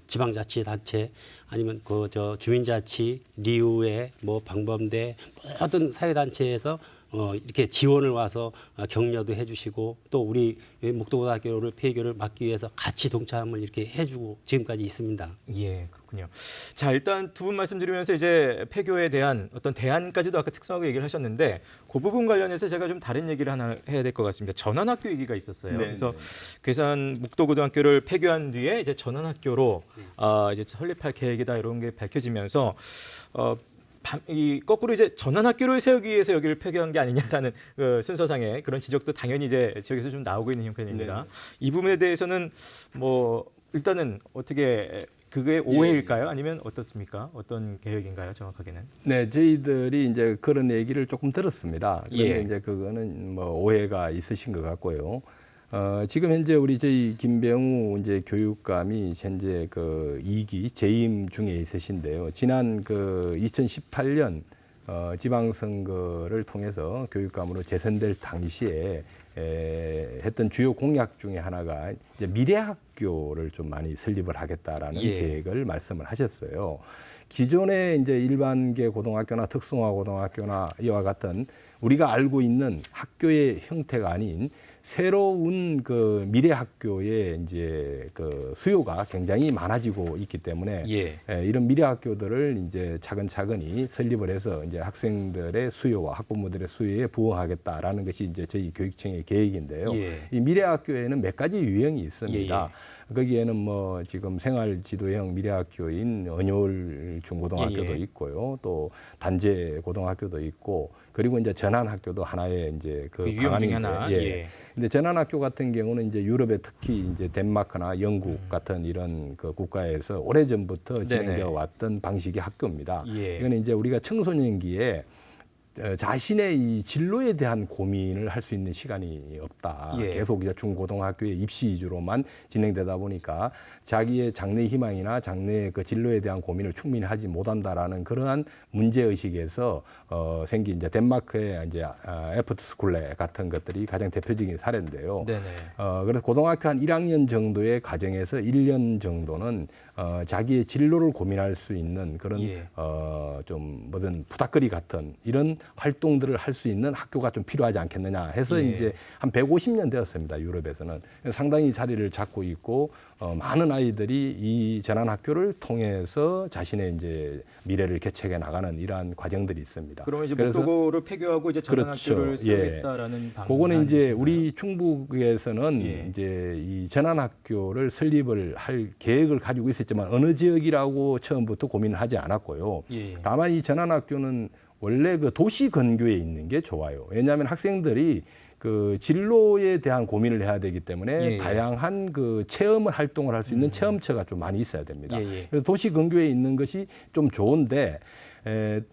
지방자치단체 아니면 그 주민자치 리우회 뭐 방범대 모든 사회단체에서 이렇게 지원을 와서 격려도 해주시고 또 우리 목도고등학교를 폐교를 막기 위해서 같이 동참을 이렇게 해주고 지금까지 있습니다. 예, 그렇군요. 자, 일단 두 분 말씀드리면서 이제 폐교에 대한 어떤 대안까지도 아까 특성하고 얘기를 하셨는데 그 부분 관련해서 제가 좀 다른 얘기를 하나 해야 될 것 같습니다. 전환학교 얘기가 있었어요. 네, 그래서 괴산 목도고등학교를 폐교한 뒤에 이제 전환학교로 이제 설립할 계획이다 이런 게 밝혀지면서 이 거꾸로 이제 전환학교를 세우기 위해서 여기를 폐교한 게 아니냐라는 순서상의 그런 지적도 당연히 이제 지역에서 좀 나오고 있는 형편입니다. 이 부분에 대해서는 뭐 일단은 어떻게 그게 오해일까요? 아니면 어떻습니까? 어떤 계획인가요? 정확하게는? 네, 저희들이 이제 그런 얘기를 조금 들었습니다. 그런데 예. 이제 그거는 뭐 오해가 있으신 것 같고요. 지금 현재 우리 저희 김병우 이제 교육감이 현재 그 2기 재임 중에 있으신데요. 지난 그 2018년 지방선거를 통해서 교육감으로 재선될 당시에 했던 주요 공약 중에 하나가 이제 미래학교 학교를 좀 많이 설립을 하겠다라는 예. 계획을 말씀을 하셨어요. 기존의 이제 일반계 고등학교나 특성화 고등학교나 이와 같은 우리가 알고 있는 학교의 형태가 아닌 새로운 그 미래 학교의 이제 그 수요가 굉장히 많아지고 있기 때문에 예. 이런 미래 학교들을 이제 차근차근히 설립을 해서 이제 학생들의 수요와 학부모들의 수요에 부응하겠다라는 것이 이제 저희 교육청의 계획인데요. 예. 이 미래 학교에는 몇 가지 유형이 있습니다. 예, 거기에는 뭐 지금 생활지도형 미래학교인 언효울 중고등학교도 예, 예. 있고요, 또 단재 고등학교도 있고, 그리고 이제 전환학교도 하나의 이제 그 그 유형 중에 방안인데, 하나. 예. 근데 전환학교 같은 경우는 이제 유럽에 특히 이제 덴마크나 영국 같은 이런 그 국가에서 오래 전부터 진행되어 왔던 방식의 학교입니다. 예. 이거는 이제 우리가 청소년기에 자신의 이 진로에 대한 고민을 할 수 있는 시간이 없다. 예. 계속 이제 중고등학교의 입시 위주로만 진행되다 보니까 자기의 장래 희망이나 장래 그 진로에 대한 고민을 충분히 하지 못한다라는 그러한 문제 의식에서 생긴 이제 덴마크의 이제 에프트스쿨레 같은 것들이 가장 대표적인 사례인데요. 네네. 그래서 고등학교 한 1학년 정도의 과정에서 1년 정도는 자기의 진로를 고민할 수 있는 그런 예. 좀 뭐든 부닥거리 같은 이런 활동들을 할 수 있는 학교가 좀 필요하지 않겠느냐 해서 예. 이제 한 150년 되었습니다. 유럽에서는 상당히 자리를 잡고 있고 많은 아이들이 이 전환학교를 통해서 자신의 이제 미래를 개척해 나가는 이러한 과정들이 있습니다. 그러면 이제 그래서 목도고를 폐교하고 이제 전환학교를 그렇죠. 예. 세우겠다라는 방안. 그거는 이제 우리 충북에서는 예. 이제 이 전환학교를 설립을 할 계획을 가지고 있었지만 어느 지역이라고 처음부터 고민을 하지 않았고요. 예. 다만 이 전환학교는 원래 그 도시 근교에 있는 게 좋아요. 왜냐하면 학생들이 그 진로에 대한 고민을 해야 되기 때문에 예. 다양한 그 체험을 활동을 할 수 있는 체험처가 좀 많이 있어야 됩니다. 예. 그래서 도시 근교에 있는 것이 좀 좋은데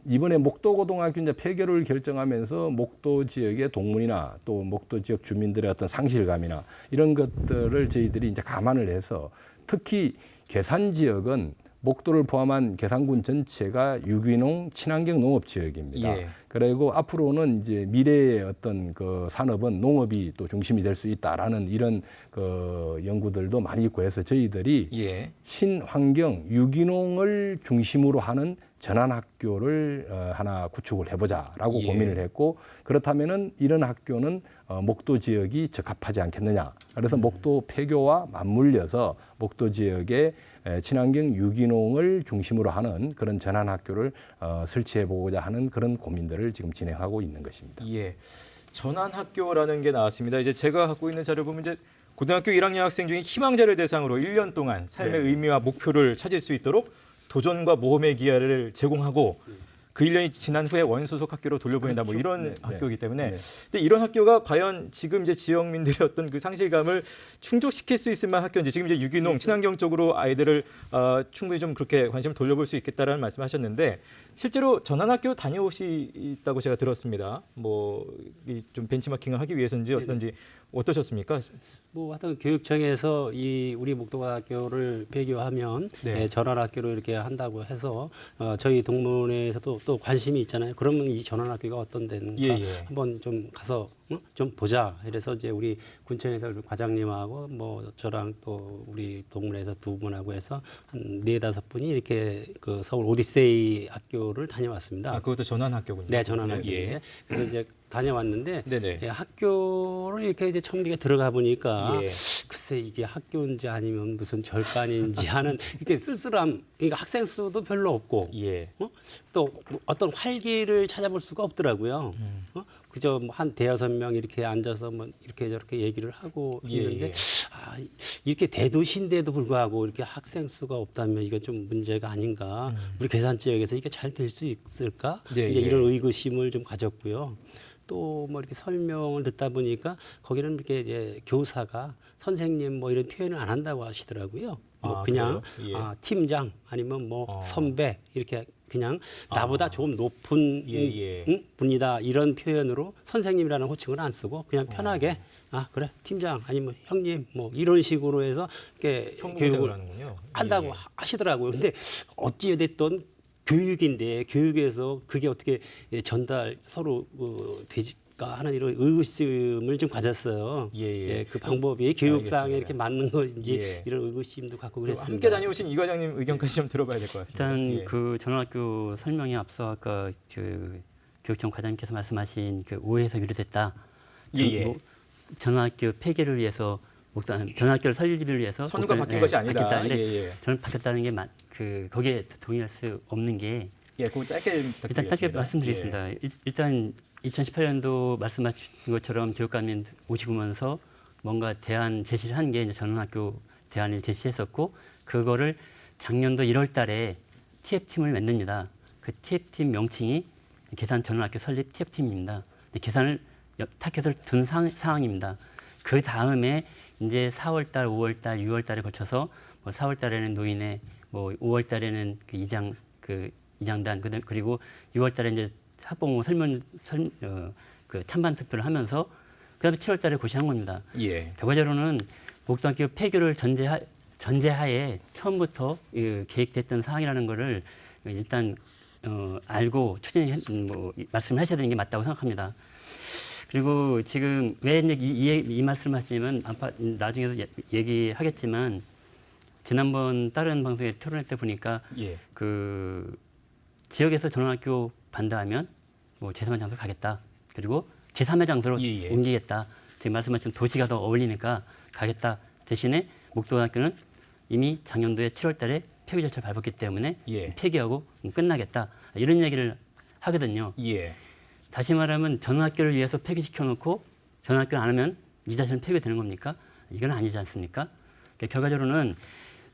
이번에 목도고등학교 이제 폐교를 결정하면서 목도 지역의 동문이나 또 목도 지역 주민들의 어떤 상실감이나 이런 것들을 저희들이 이제 감안을 해서 특히 계산 지역은 목도를 포함한 계산군 전체가 유기농 친환경 농업 지역입니다. 예. 그리고 앞으로는 이제 미래의 어떤 그 산업은 농업이 또 중심이 될 수 있다라는 이런 그 연구들도 많이 있고 해서 저희들이 예. 친환경 유기농을 중심으로 하는 전환학교를 하나 구축을 해보자라고 예. 고민을 했고 그렇다면은 이런 학교는 목도 지역이 적합하지 않겠느냐. 그래서 목도 폐교와 맞물려서 목도 지역에 친환경 유기농을 중심으로 하는 그런 전환학교를 설치해보고자 하는 그런 고민들을 지금 진행하고 있는 것입니다. 예. 전환학교라는 게 나왔습니다. 이제 제가 갖고 있는 자료 보면 이제 고등학교 1학년 학생 중에 희망자를 대상으로 1년 동안 삶의 네. 의미와 목표를 찾을 수 있도록 도전과 모험의 기회를 제공하고 그 1년이 지난 후에 원소속 학교로 돌려보낸다 뭐 이런 네, 네. 학교이기 때문에 네. 근데 이런 학교가 과연 지금 이제 지역민들의 어떤 그 상실감을 충족시킬 수 있을 만한 학교인지 지금 이제 유기농 친환경 쪽으로 아이들을 충분히 좀 그렇게 관심을 돌려볼 수 있겠다라는 말씀하셨는데 실제로 전환학교 다녀오시다고 제가 들었습니다. 뭐 좀 벤치마킹을 하기 위해서인지 어떤지 어떠셨습니까? 뭐 하여튼 교육청에서 이 우리 목도고등학교를 폐교하면 네. 전환학교로 이렇게 한다고 해서 저희 동문회에서도 또 관심이 있잖아요. 그러면 이 전환학교가 어떤 데인가 예. 한번 좀 가서 좀 보자. 이래서 이제 우리 군청에서 우리 과장님하고 뭐 저랑 또 우리 동문회에서 두 분하고 해서 한 4-5분이 이렇게 그 서울 오디세이 학교를 다녀왔습니다. 아, 그것도 전환학교군요. 네, 전환학교. 예. 그래서 이제 다녀왔는데 네네. 예, 학교를 이렇게 이제 처음에 들어가 보니까 예. 글쎄 이게 학교인지 아니면 무슨 절반인지 하는 이렇게 쓸쓸함. 그러니까 학생 수도 별로 없고 예. 또 어떤 활기를 찾아볼 수가 없더라고요. 그저 뭐 한 5-6명 이렇게 앉아서 뭐 이렇게 저렇게 얘기를 하고 예, 있는데 예. 이렇게 대도시인데도 불구하고 이렇게 학생 수가 없다면 이거 좀 문제가 아닌가. 우리 계산 지역에서 이게 잘 될 수 있을까? 네, 이제 예. 이런 의구심을 좀 가졌고요. 또 뭐 이렇게 설명을 듣다 보니까 거기는 이렇게 이제 교사가 선생님 뭐 이런 표현을 안 한다고 하시더라고요. 뭐 아, 그냥 그래요? 예. 팀장 아니면 뭐 선배 이렇게 그냥 아. 나보다 조금 높은 예. 분이다 이런 표현으로 선생님이라는 호칭을 안 쓰고 그냥 편하게 아 그래 팀장 아니면 형님 뭐 이런 식으로 해서 이렇게 형공색을 하는군요. 한다고 예. 하시더라고요. 근데 어찌 됐든 교육인데 교육에서 그게 어떻게 전달 서로 되지 하는 이런 의구심을 좀 가졌어요. 예. 그 방법이 교육상에 알겠습니다. 이렇게 맞는 것인지 예. 이런 의구심도 갖고 그럼 그랬습니다. 함께 다녀오신 이 과장님 의견까지 좀 들어봐야 될 것 같습니다. 일단 예. 그 전원학교 설명에 앞서 아까 그 교육청 과장님께서 말씀하신 그 오해에서 유래됐다. 예. 전원학교 폐기를 위해서 전원학교를 설립을 위해서 선우가 목단- 바뀐 것이 아니다. 바뀌었다는데 예. 저는 바뀌었다는 게 거기에 동의할 수 없는 게 예, 그거 짧게 부탁드리겠습니다. 일단 짧게 말씀드리겠습니다. 일단 2018년도 말씀하신 것처럼 교육감님 오시면서 뭔가 대안 제시를 한 게 이제 전원학교 대안을 제시했었고 그거를 작년도 1월달에 TF팀을 만듭니다. 그 TF팀 명칭이 계산 전원학교 설립 TF팀입니다. 계산을 타켓을 둔 상황입니다. 그 다음에 이제 4월달, 5월달, 6월달에 거쳐서 뭐 4월달에는 노인회, 뭐 5월달에는 그 이장단 그리고 6월달에 이제 합봉 그 찬반 투표를 하면서 그다음에 7월달에 고시한 겁니다. 예. 결과적으로는 목동학교 폐교를 전제하에 처음부터 계획됐던 사항이라는 거를 일단 알고 말씀을 하셔야 되는 게 맞다고 생각합니다. 그리고 지금 왜 이제 이 말씀하시면 나중에도 얘기하겠지만 지난번 다른 방송에 토론회 때 보니까 예. 그 지역에서 전원학교 반대하면 뭐 제3의 장소로 가겠다. 그리고 제3의 장소로 예. 옮기겠다. 지금 말씀하신 도시가 더 어울리니까 가겠다. 대신에 목동학교는 이미 작년도에 7월달에 폐기 절차를 밟았기 때문에 예. 폐기하고 끝나겠다. 이런 얘기를 하거든요. 예. 다시 말하면 전원학교를 위해서 폐기시켜놓고 전원학교를 안 하면 이 자체는 폐기되는 겁니까? 이건 아니지 않습니까? 그러니까 결과적으로는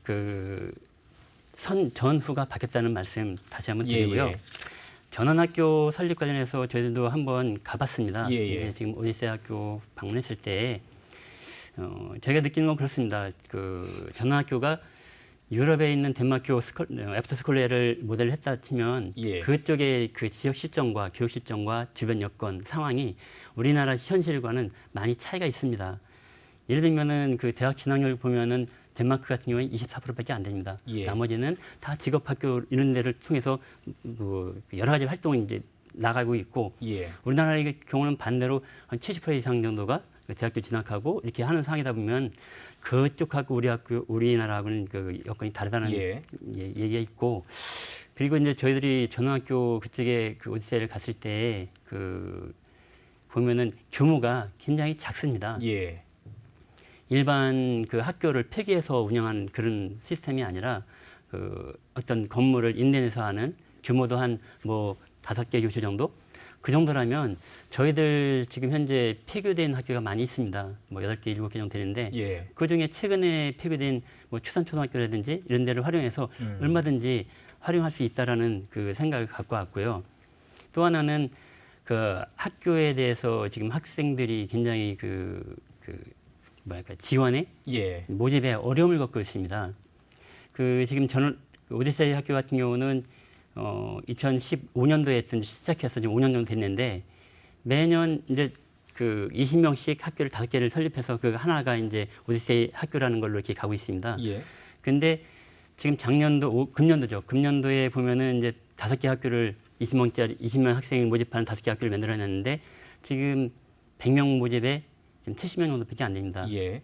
그 전후가 바뀌었다는 말씀 다시 한번 드리고요. 예. 전원학교 설립 관련해서 저희들도 한번 가봤습니다. 예. 이제 지금 오디세 학교 방문했을 때 저희가 느끼는 건 그렇습니다. 그 전원학교가 유럽에 있는 덴마크 애프터 스쿨레를 모델을 했다 치면 예. 그쪽의 그 지역 실정과 교육 실정과 주변 여건 상황이 우리나라 현실과는 많이 차이가 있습니다. 예를 들면은 그 대학 진학률 보면은 덴마크 같은 경우에 24%밖에 안 됩니다. 예. 나머지는 다 직업학교 이런 데를 통해서 뭐 여러 가지 활동이 이제 나가고 있고 예. 우리나라의 경우는 반대로 한 70% 이상 정도가 대학교 진학하고 이렇게 하는 상황이다 보면 그쪽하고 우리나라하고는 그 여건이 다르다는 얘기가 있고 그리고 이제 저희들이 전원학교 그쪽에 그 오디세이를 갔을 때 그 보면은 규모가 굉장히 작습니다. 예. 일반 그 학교를 폐기해서 운영하는 그런 시스템이 아니라 그 어떤 건물을 임대해서 하는 규모도 한 뭐 5개 교실 정도? 그 정도라면 저희들 지금 현재 폐교된 학교가 많이 있습니다. 뭐 8개, 7개 정도 되는데 예. 그중에 최근에 폐교된 뭐 추산초등학교라든지 이런 데를 활용해서 얼마든지 활용할 수 있다라는 그 생각을 갖고 왔고요. 또 하나는 그 학교에 대해서 지금 학생들이 굉장히 지원에 예. 모집에 어려움을 겪고 있습니다. 그 지금 저는 오디세이 학교 같은 경우는 2015년도에 시작해서 지금 5년 정도 됐는데 매년 이제 그 20명씩 학교를 5개를 설립해서 그 하나가 이제 오디세이 학교라는 걸로 이렇게 가고 있습니다. 예. 근데 지금 금년도죠. 금년도에 보면은 이제 5개 학교를 20명 학생을 모집하는 5개 학교를 만들어냈는데 지금 100명 모집에 지금 70명 정도밖에 안 됩니다. 예.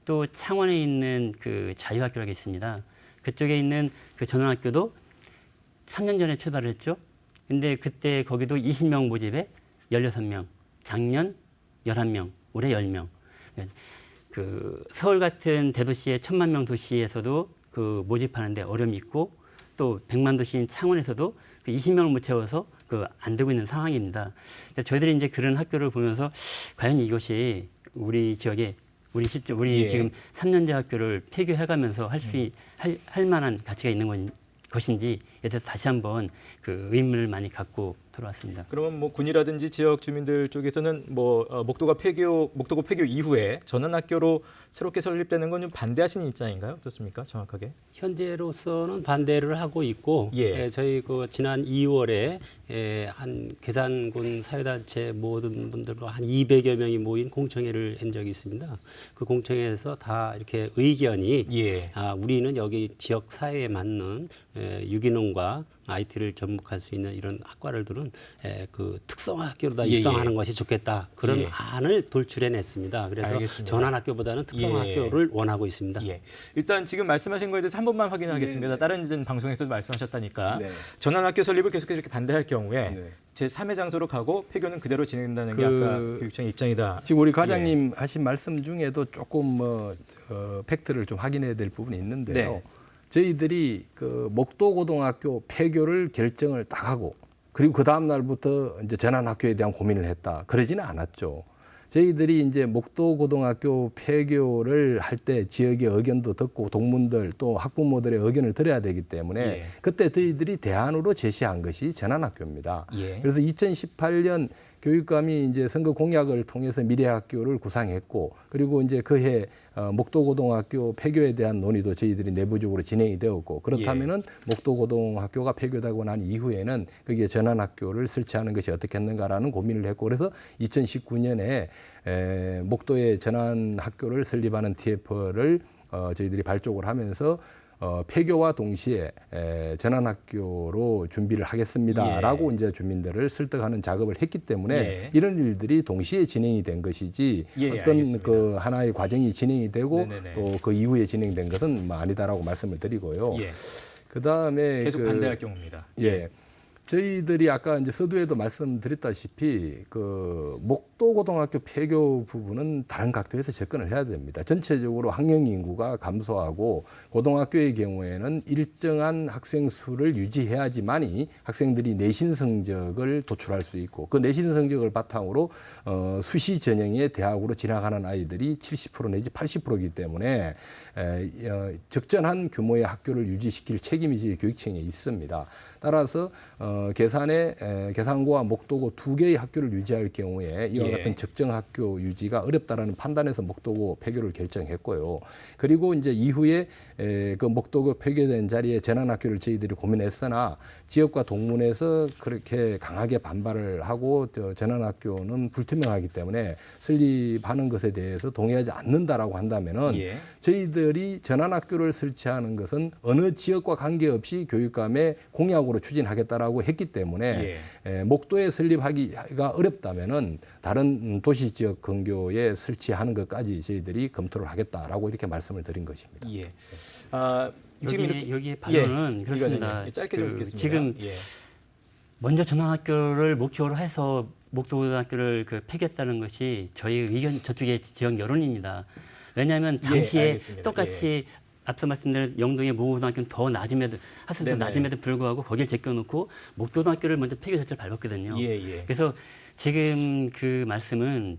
또 창원에 있는 그 자유학교라고 있습니다. 그쪽에 있는 그 전원학교도 3년 전에 출발을 했죠. 근데 그때 거기도 20명 모집에 16명, 작년 11명, 올해 10명. 그 서울 같은 대도시의 1000만 명 도시에서도 그 모집하는데 어려움이 있고 또 100만 도시인 창원에서도 그 20명을 못 채워서 그 안 되고 있는 상황입니다. 그래서 저희들이 이제 그런 학교를 보면서 과연 이것이 우리 지역에 우리 예. 지금 3년제 학교를 폐교해가면서 할 만한 가치가 있는 것인지에 대해서 다시 한번 그 의문을 많이 갖고 돌아왔습니다. 그러면 뭐 군이라든지 지역 주민들 쪽에서는 뭐 목도고 폐교 이후에 전원학교로 새롭게 설립되는 건 좀 반대하시는 입장인가요? 어떻습니까? 정확하게? 현재로서는 반대를 하고 있고 예. 저희 그 지난 2월에 한 계산군 사회단체 모든 분들과 한 200여 명이 모인 공청회를 한 적이 있습니다. 그 공청회에서 다 이렇게 의견이 예. 우리는 여기 지역 사회에 맞는 유기농과 IT를 접목할 수 있는 이런 학과들은 그 특성화 학교로다 예, 입성하는 예. 것이 좋겠다. 그런 예. 안을 도출해냈습니다. 그래서 알겠습니다. 전환학교보다는 특성화 예. 학교를 원하고 있습니다. 예. 일단 지금 말씀하신 거에 대해서 한 번만 확인하겠습니다. 다른 이제 방송에서도 말씀하셨다니까 네. 전환학교 설립을 계속해서 이렇게 반대할 경우에 네. 제3의 장소로 가고 폐교는 그대로 진행된다는 게 그- 아까 교육청의 입장이다. 지금 우리 과장님 하신 말씀 중에도 조금 팩트를 좀 확인해야 될 부분이 있는데요. 네. 저희들이 그 목도고등학교 폐교를 결정을 딱 하고 그리고 그 다음 날부터 이제 전환학교에 대한 고민을 했다. 그러지는 않았죠. 저희들이 이제 목도고등학교 폐교를 할 때 지역의 의견도 듣고 동문들 또 학부모들의 의견을 들어야 되기 때문에 예. 그때 저희들이 대안으로 제시한 것이 전환학교입니다. 예. 그래서 2018년 교육감이 이제 선거 공약을 통해서 미래학교를 구상했고 그리고 이제 그해 목도고등학교 폐교에 대한 논의도 저희들이 내부적으로 진행이 되었고 그렇다면은 목도고등학교가 폐교되고 난 이후에는 거기에 전환학교를 설치하는 것이 어떻겠는가라는 고민을 했고 그래서 2019년에 목도에 전환학교를 설립하는 TF를 저희들이 발족을 하면서 폐교와 동시에 전환학교로 준비를 하겠습니다라고 이제 주민들을 설득하는 작업을 했기 때문에 예. 이런 일들이 동시에 진행이 된 것이지 예, 어떤 알겠습니다. 그 하나의 과정이 진행이 되고 네네네. 또 그 이후에 진행된 것은 뭐 아니다라고 말씀을 드리고요. 예. 그 다음에 계속 반대할 경우입니다. 예. 저희들이 아까 이제 서두에도 말씀드렸다시피 그 목도고등학교 폐교 부분은 다른 각도에서 접근을 해야 됩니다. 전체적으로 학령 인구가 감소하고 고등학교의 경우에는 일정한 학생 수를 유지해야지만이 학생들이 내신 성적을 도출할 수 있고 그 내신 성적을 바탕으로 수시 전형의 대학으로 진학하는 아이들이 70% 내지 80%이기 때문에 적절한 규모의 학교를 유지시킬 책임이 저희 교육청에 있습니다. 따라서 계산고와 목도고 두 개의 학교를 유지할 경우에 이와 예. 같은 적정 학교 유지가 어렵다라는 판단에서 목도고 폐교를 결정했고요. 그리고 이제 이후에 그 목도고 폐교된 자리에 전환학교를 저희들이 고민했으나 지역과 동문에서 그렇게 강하게 반발을 하고 전환학교는 불투명하기 때문에 설립하는 것에 대해서 동의하지 않는다라고 한다면은 예. 저희들이 전환학교를 설치하는 것은 어느 지역과 관계없이 교육감의 공약으로 추진하겠다라고 했기 때문에 목도에 설립하기가 어렵다면은 다른 도시 지역 근교에 설치하는 것까지 저희들이 검토를 하겠다라고 이렇게 말씀을 드린 것입니다. 예. 아, 지금 여기에 반론은 예, 그렇습니다. 이거는 짧게 좀 듣겠습니다. 지금 예. 먼저 전환학교를 목적으로 해서 목도고등학교를 폐기했다는 것이 저희 의견 저쪽의 지역 여론입니다. 왜냐하면 당시에 알겠습니다. 똑같이 앞서 말씀드린 영동의 모고등학교는 더 낮음에도 학생수 네네. 낮음에도 불구하고 거기를 제껴놓고 목도고등학교를 먼저 폐기 절차를 밟았거든요. 예. 그래서 지금 그 말씀은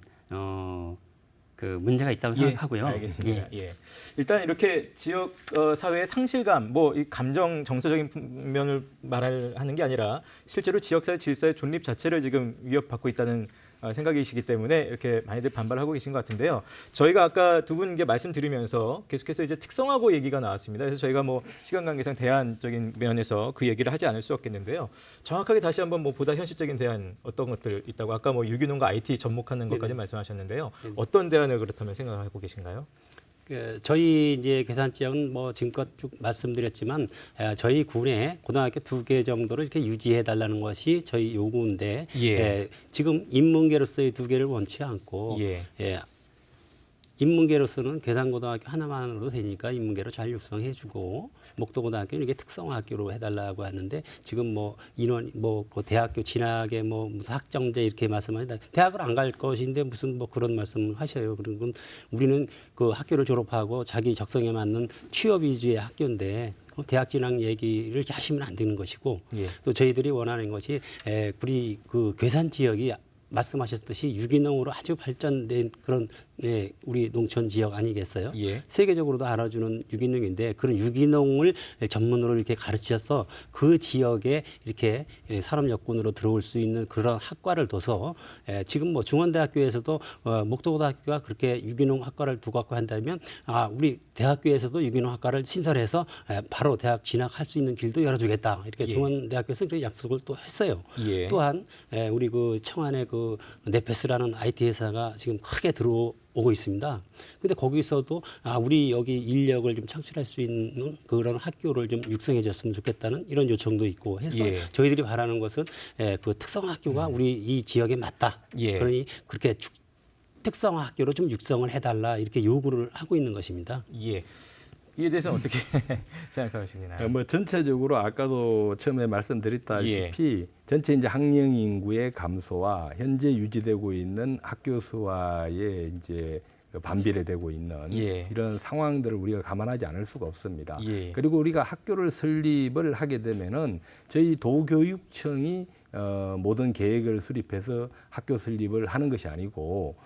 그 문제가 있다고 생각하고요. 알겠습니다. 예. 일단 이렇게 지역 사회의 상실감, 뭐 이 감정 정서적인 면을 말하는 게 아니라 실제로 지역사회 질서의 존립 자체를 지금 위협받고 있다는 생각이시기 때문에 이렇게 많이들 반발하고 계신 것 같은데요. 저희가 아까 두 분께 말씀드리면서 계속해서 이제 특성화고 얘기가 나왔습니다. 그래서 저희가 뭐 시간 관계상 대안적인 면에서 그 얘기를 하지 않을 수 없겠는데요. 정확하게 다시 한번 뭐 보다 현실적인 대안 어떤 것들 있다고 아까 뭐 유기농과 IT 접목하는 것까지 말씀하셨는데요. 어떤 대안을 그렇다면 생각하고 계신가요? 저희 이제 계산 지역은 뭐 지금껏 쭉 말씀드렸지만 저희 군에 고등학교 2개 정도를 이렇게 유지해 달라는 것이 저희 요구인데 지금 인문계로서의 2개를 원치 않고 인문계로서는 계산고등학교 하나만으로 되니까 인문계로 잘 육성해주고 목도고등학교는 이게 특성화학교로 해달라고 하는데 지금 뭐 인원 그 대학교 진학에 뭐 무슨 학점제 이렇게 말씀하는데 대학을 안 갈 것인데 무슨 뭐 그런 말씀을 하셔요. 그리고 우리는 그 학교를 졸업하고 자기 적성에 맞는 취업 위주의 학교인데 대학 진학 얘기를 이렇게 하시면 안 되는 것이고 또 저희들이 원하는 것이 우리 그 괴산 지역이 말씀하셨듯이 유기농으로 아주 발전된 그런 우리 농촌 지역 아니겠어요? 세계적으로도 알아주는 유기농인데 그런 유기농을 전문으로 이렇게 가르쳐서 그 지역에 이렇게 산업 여건으로 들어올 수 있는 그런 학과를 둬서 지금 뭐 중원대학교에서도 목도고등학교가 그렇게 유기농 학과를 두고 갖고 한다면 우리 대학교에서도 유기농 학과를 신설해서 바로 대학 진학할 수 있는 길도 열어주겠다 이렇게 중원대학교에서 그렇게 약속을 또 했어요. 또한 우리 그 청안의 그 네페스라는 IT 회사가 지금 크게 들어오고 오고 있습니다. 근데 거기서도 우리 여기 인력을 좀 창출할 수 있는 그런 학교를 좀 육성해 줬으면 좋겠다는 이런 요청도 있고 해서 예. 저희들이 바라는 것은 그 특성 학교가 우리 이 지역에 맞다. 예. 그러니 그렇게 특성 학교로 좀 육성을 해달라 이렇게 요구를 하고 있는 것입니다. 예. 이에 대해서는 어떻게 생각하시나요? 뭐 전체적으로 아까도 처음에 말씀드렸다시피 전체 이제 학령 인구의 감소와 현재 유지되고 있는 학교 수와의 이제 반비례되고 있는 예. 이런 상황들을 우리가 감안하지 않을 수가 없습니다. 예. 그리고 우리가 학교를 설립을 하게 되면은 저희 도교육청이 모든 계획을 수립해서 학교 설립을 하는 것이 아니고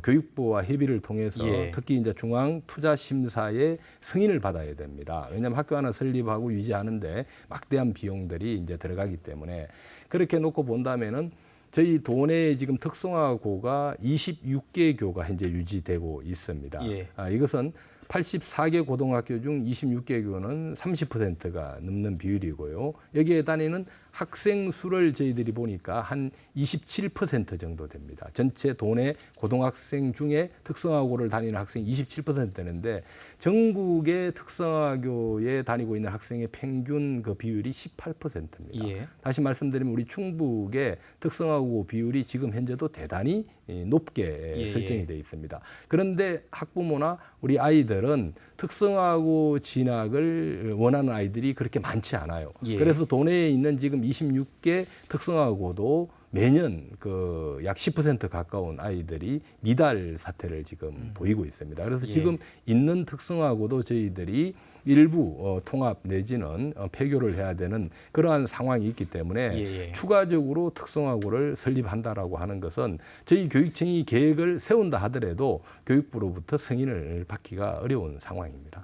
교육부와 협의를 통해서 예. 특히 이제 중앙투자심사의 승인을 받아야 됩니다. 왜냐하면 학교 하나 설립하고 유지하는데 막대한 비용들이 이제 들어가기 때문에 그렇게 놓고 본다면은 저희 도내에 지금 특성화고가 26개 교가 현재 유지되고 있습니다. 예. 이것은 84개 고등학교 중 26개 교는 30%가 넘는 비율이고요. 여기에 다니는 학생 수를 저희들이 보니까 한 27% 정도 됩니다. 전체 도내 고등학생 중에 특성화고를 다니는 학생이 27% 되는데 전국의 특성화교에 다니고 있는 학생의 평균 그 비율이 18%입니다. 예. 다시 말씀드리면 우리 충북의 특성화고 비율이 지금 현재도 대단히 높게 예. 설정이 되어 있습니다. 그런데 학부모나 우리 아이들은 특성화고 진학을 원하는 아이들이 그렇게 많지 않아요. 예. 그래서 도내에 있는 지금 26개 특성화고도 매년 그 약 10% 가까운 아이들이 미달 사태를 지금 보이고 있습니다. 그래서 예. 지금 있는 특성화고도 저희들이 일부 통합 내지는 폐교를 해야 되는 그러한 상황이 있기 때문에 예. 추가적으로 특성화고를 설립한다라고 하는 것은 저희 교육청이 계획을 세운다 하더라도 교육부로부터 승인을 받기가 어려운 상황입니다.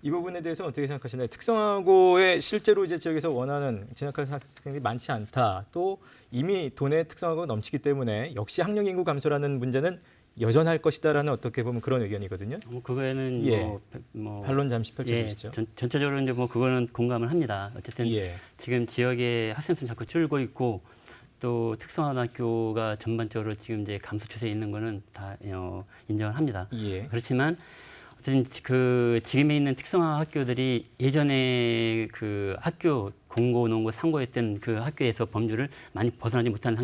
이 부분에 대해서 어떻게 생각하시나요? 특성화고에 실제로 이제 지역에서 원하는 진학하는 학생들이 많지 않다. 또 이미 도내 특성화고가 넘치기 때문에 역시 학령 인구 감소라는 문제는 여전할 것이다라는 어떻게 보면 그런 의견이거든요. 그거에는 예. 뭐 반론 잠시 펼쳐주시죠. 전체적으로 이제 뭐 그거는 공감을 합니다. 어쨌든 예. 지금 지역의 학생 수는 자꾸 줄고 있고 또 특성화고등학교가 전반적으로 지금 이제 감소 추세에 있는 거는 다 인정을 합니다. 예. 그렇지만 어쨌든 그 지금에 있는 특성화 학교들이 예전에 그 학교 공고, 농고, 상고했던 그 학교에서 범주를 많이 벗어나지 못한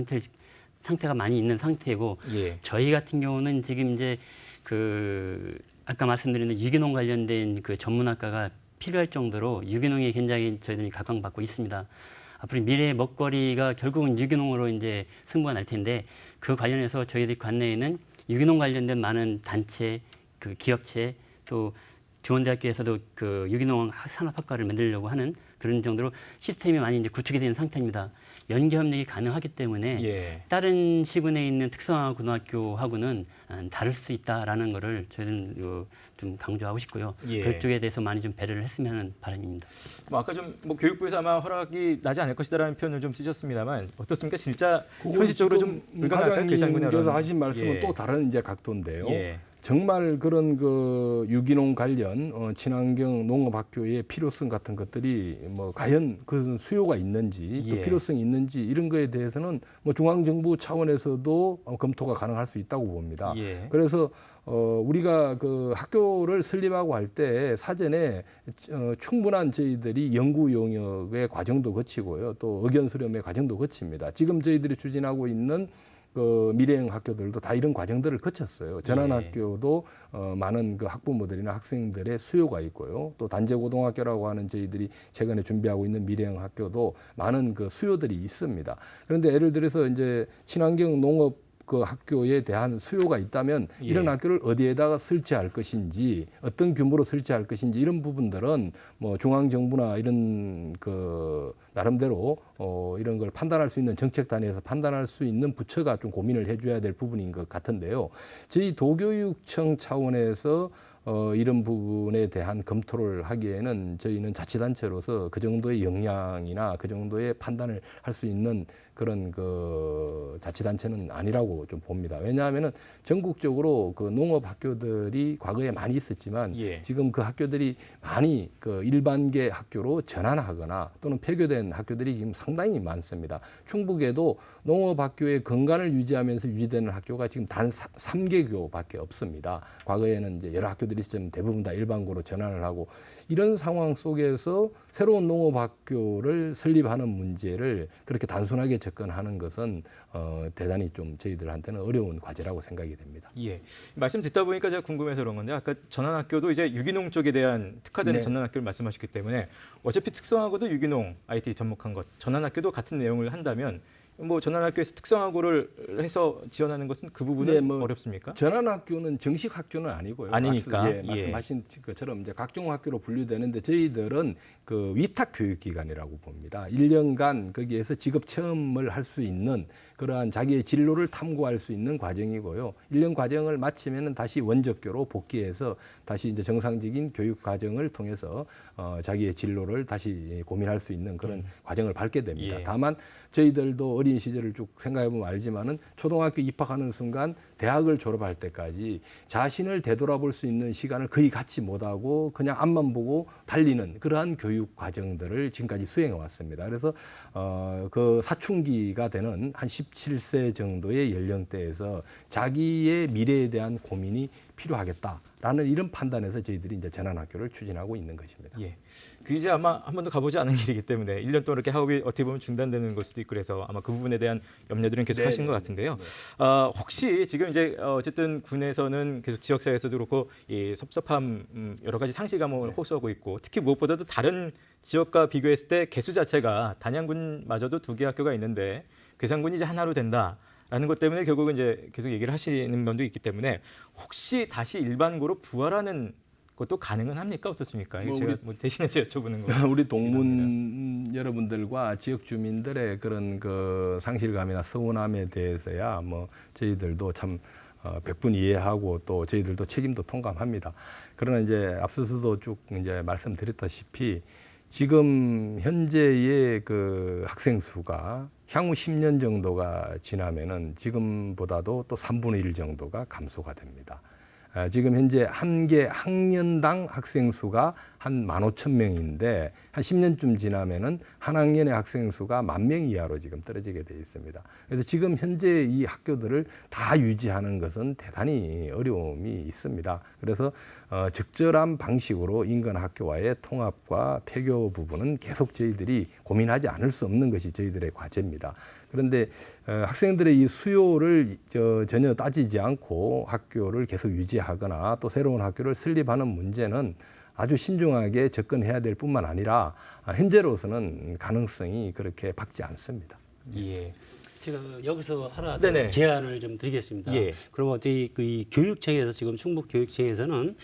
상태가 많이 있는 상태고 예. 저희 같은 경우는 지금 이제 그 아까 말씀드린 유기농 관련된 그 전문학과가 필요할 정도로 유기농에 굉장히 저희들이 각광받고 있습니다. 앞으로 미래의 먹거리가 결국은 유기농으로 이제 승부가 날 텐데 그 관련해서 저희들 관내에는 유기농 관련된 많은 단체, 그 기업체 또 중원대학교에서도 그 유기농 산업학과를 만들려고 하는 그런 정도로 시스템이 많이 이제 구축이 된 상태입니다. 연계 협력이 가능하기 때문에 예. 다른 시군에 있는 특성화 고등학교하고는 다를 수 있다라는 것을 저희는 좀 강조하고 싶고요. 예. 그쪽에 대해서 많이 좀 배려를 했으면 하는 바람입니다. 뭐 아까 좀 뭐 교육부에서 아마 허락이 나지 않을 것이다라는 표현을 좀 쓰셨습니다만 어떻습니까? 진짜 현실적으로 좀 불가능할까요? 과장님께서 하신 말씀은 예. 또 다른 이제 각도인데요. 예. 정말 그런 그 유기농 관련 친환경 농업학교의 필요성 같은 것들이 뭐 과연 그 수요가 있는지 또 예. 필요성이 있는지 이런 거에 대해서는 뭐 중앙정부 차원에서도 검토가 가능할 수 있다고 봅니다. 예. 그래서 우리가 그 학교를 설립하고 할 때 사전에 충분한 저희들이 연구 용역의 과정도 거치고요. 또 의견 수렴의 과정도 거칩니다. 지금 저희들이 추진하고 있는 그 미래형 학교들도 다 이런 과정들을 거쳤어요. 전환학교도 많은 그 학부모들이나 학생들의 수요가 있고요. 또 단제고등학교라고 하는 저희들이 최근에 준비하고 있는 미래형 학교도 많은 그 수요들이 있습니다. 그런데 예를 들어서 이제 친환경 농업 그 학교에 대한 수요가 있다면 예. 이런 학교를 어디에다가 설치할 것인지 어떤 규모로 설치할 것인지 이런 부분들은 뭐 중앙정부나 이런 그 나름대로 이런 걸 판단할 수 있는 정책 단위에서 판단할 수 있는 부처가 좀 고민을 해줘야 될 부분인 것 같은데요. 저희 도교육청 차원에서 이런 부분에 대한 검토를 하기에는 저희는 자치단체로서 그 정도의 역량이나 그 정도의 판단을 할 수 있는 그런 그 자치단체는 아니라고 좀 봅니다. 왜냐하면은 전국적으로 그 농업 학교들이 과거에 많이 있었지만 예. 지금 그 학교들이 많이 그 일반계 학교로 전환하거나 또는 폐교된 학교들이 지금 상당히 많습니다. 충북에도 농업 학교의 근간을 유지하면서 유지되는 학교가 지금 단 3개교밖에 없습니다. 과거에는 이제 여러 학교들이 있었지만 대부분 다 일반고로 전환을 하고 이런 상황 속에서 새로운 농업 학교를 설립하는 문제를 그렇게 단순하게 접근하는 것은 대단히 좀 저희들한테는 어려운 과제라고 생각이 됩니다. 예. 말씀 듣다 보니까 제가 궁금해서 그런 건데 아까 전환학교도 이제 유기농 쪽에 대한 특화된 네. 전환학교를 말씀하셨기 때문에 어차피 특성화고도 유기농 IT 접목한 것, 전환학교도 같은 내용을 한다면 뭐 전환학교에서 특성화고를 해서 지원하는 것은 그 부분은 네, 뭐 어렵습니까? 전환학교는 정식 학교는 아니고요. 아니니까. 예, 말씀하신 것처럼 이제 각종 학교로 분류되는데 저희들은 그 위탁 교육기관이라고 봅니다. 1년간 거기에서 직업 체험을 할 수 있는 그러한 자기의 진로를 탐구할 수 있는 과정이고요. 1년 과정을 마치면은 다시 원적교로 복귀해서 다시 이제 정상적인 교육 과정을 통해서 자기의 진로를 다시 고민할 수 있는 그런 과정을 밟게 됩니다. 예. 다만 저희들도 어린 시절을 쭉 생각해 보면 알지만은 초등학교 입학하는 순간 대학을 졸업할 때까지 자신을 되돌아볼 수 있는 시간을 거의 갖지 못하고 그냥 앞만 보고 달리는 그러한 교육 과정들을 지금까지 수행해 왔습니다. 그래서 그 사춘기가 되는 한 17세 정도의 연령대에서 자기의 미래에 대한 고민이 필요하겠다라는 이런 판단에서 저희들이 이제 전환학교를 추진하고 있는 것입니다. 예. 그 이제 아마 한 번도 가보지 않은 길이기 때문에 1년 동안 이렇게 학업이 어떻게 보면 중단되는 걸 수도 있고 그래서 아마 그 부분에 대한 염려들은 계속 하신 것 같은데요. 혹시 지금 이제 어쨌든 군에서는 계속 지역사회에서도 그렇고 이 섭섭함 여러 가지 상시 감옥을 호소하고 있고 특히 무엇보다도 다른 지역과 비교했을 때 개수 자체가 단양군마저도 2개 학교가 있는데 괴산군이 이제 하나로 된다. 라는 것 때문에 결국은 이제 계속 얘기를 하시는 면도 있기 때문에 혹시 다시 일반고로 부활하는 것도 가능은 합니까? 어떻습니까? 이게 제가 뭐 대신해서 여쭤보는 거예요. 우리 동문 여러분들과 지역 주민들의 그런 그 상실감이나 서운함에 대해서야 뭐 저희들도 참 100분 이해하고 또 저희들도 책임도 통감합니다. 그러나 이제 앞서서도 쭉 이제 말씀드렸다시피 지금 현재의 그 학생 수가 향후 10년 정도가 지나면은 지금보다도 또 3분의 1 정도가 감소가 됩니다. 지금 현재 한 개 학년당 학생 수가 한 15,000명인데 한 10년쯤 지나면은 한 학년의 학생 수가 10,000명 이하로 지금 떨어지게 돼 있습니다. 그래서 지금 현재 이 학교들을 다 유지하는 것은 대단히 어려움이 있습니다. 그래서 적절한 방식으로 인근 학교와의 통합과 폐교 부분은 계속 저희들이 고민하지 않을 수 없는 것이 저희들의 과제입니다. 그런데 학생들의 이 수요를 전혀 따지지 않고 학교를 계속 유지하거나 또 새로운 학교를 설립하는 문제는 아주 신중하게 접근해야 될 뿐만 아니라 현재로서는 가능성이 그렇게 밝지 않습니다. 예. 제가 여기서 하나 네네. 제안을 좀 드리겠습니다. 예. 그러면 저희 그 교육청에서 지금 충북 교육청에서는